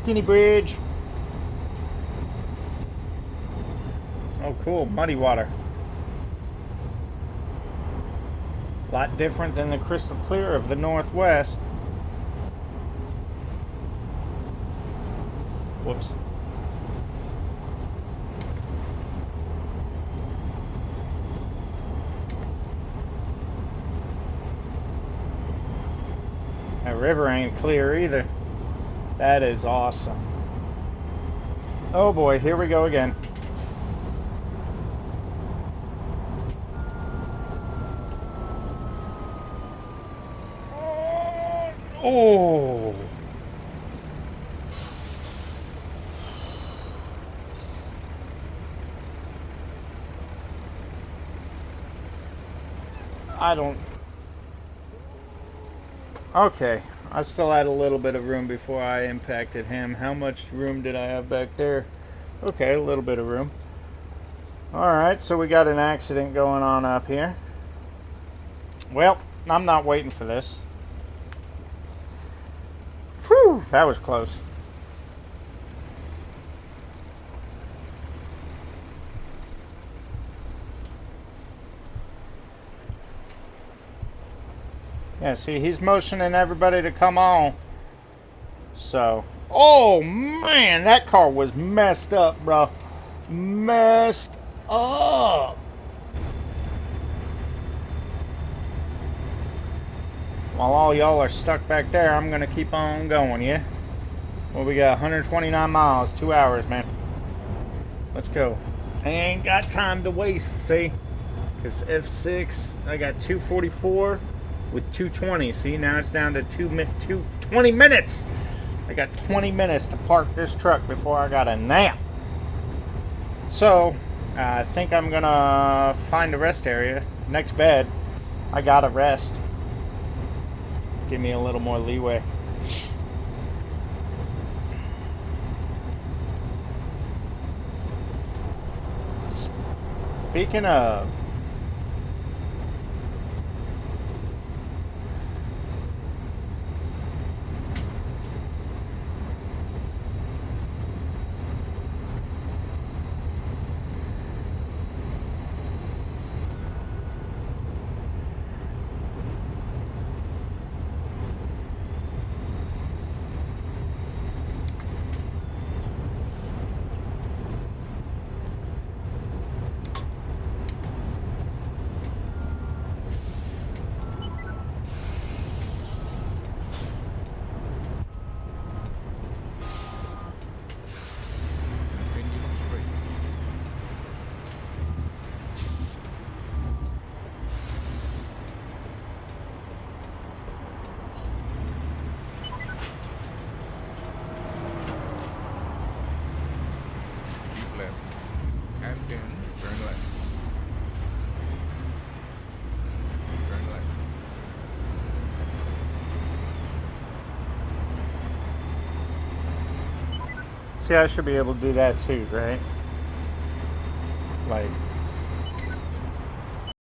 Skinny bridge. Oh, cool. Muddy water. A lot different than the crystal clear of the Northwest. Whoops. That river ain't clear either. That is awesome. Oh boy, here we go again. Oh. I don't... Okay. I still had a little bit of room before I impacted him. How much room did I have back there? Okay, a little bit of room. Alright, so we got an accident going on up here. Well, I'm not waiting for this. Whew, that was close. Yeah, see, he's motioning everybody to come on. So, oh man, that car was messed up, bro. Messed up. While all y'all are stuck back there, I'm gonna keep on going, yeah? Well, we got 129 miles, 2 hours, man. Let's go. I ain't got time to waste, see? Because F6, I got 244 with 220. See, now it's down to 20 minutes. I got 20 minutes to park this truck before I got a nap. So, I think I'm gonna find a rest area. Next bed, I gotta rest. Give me a little more leeway. Speaking of, Continue straight. Keep left. And then turn left. Turn left. see, I should be able to do that too, right? Like,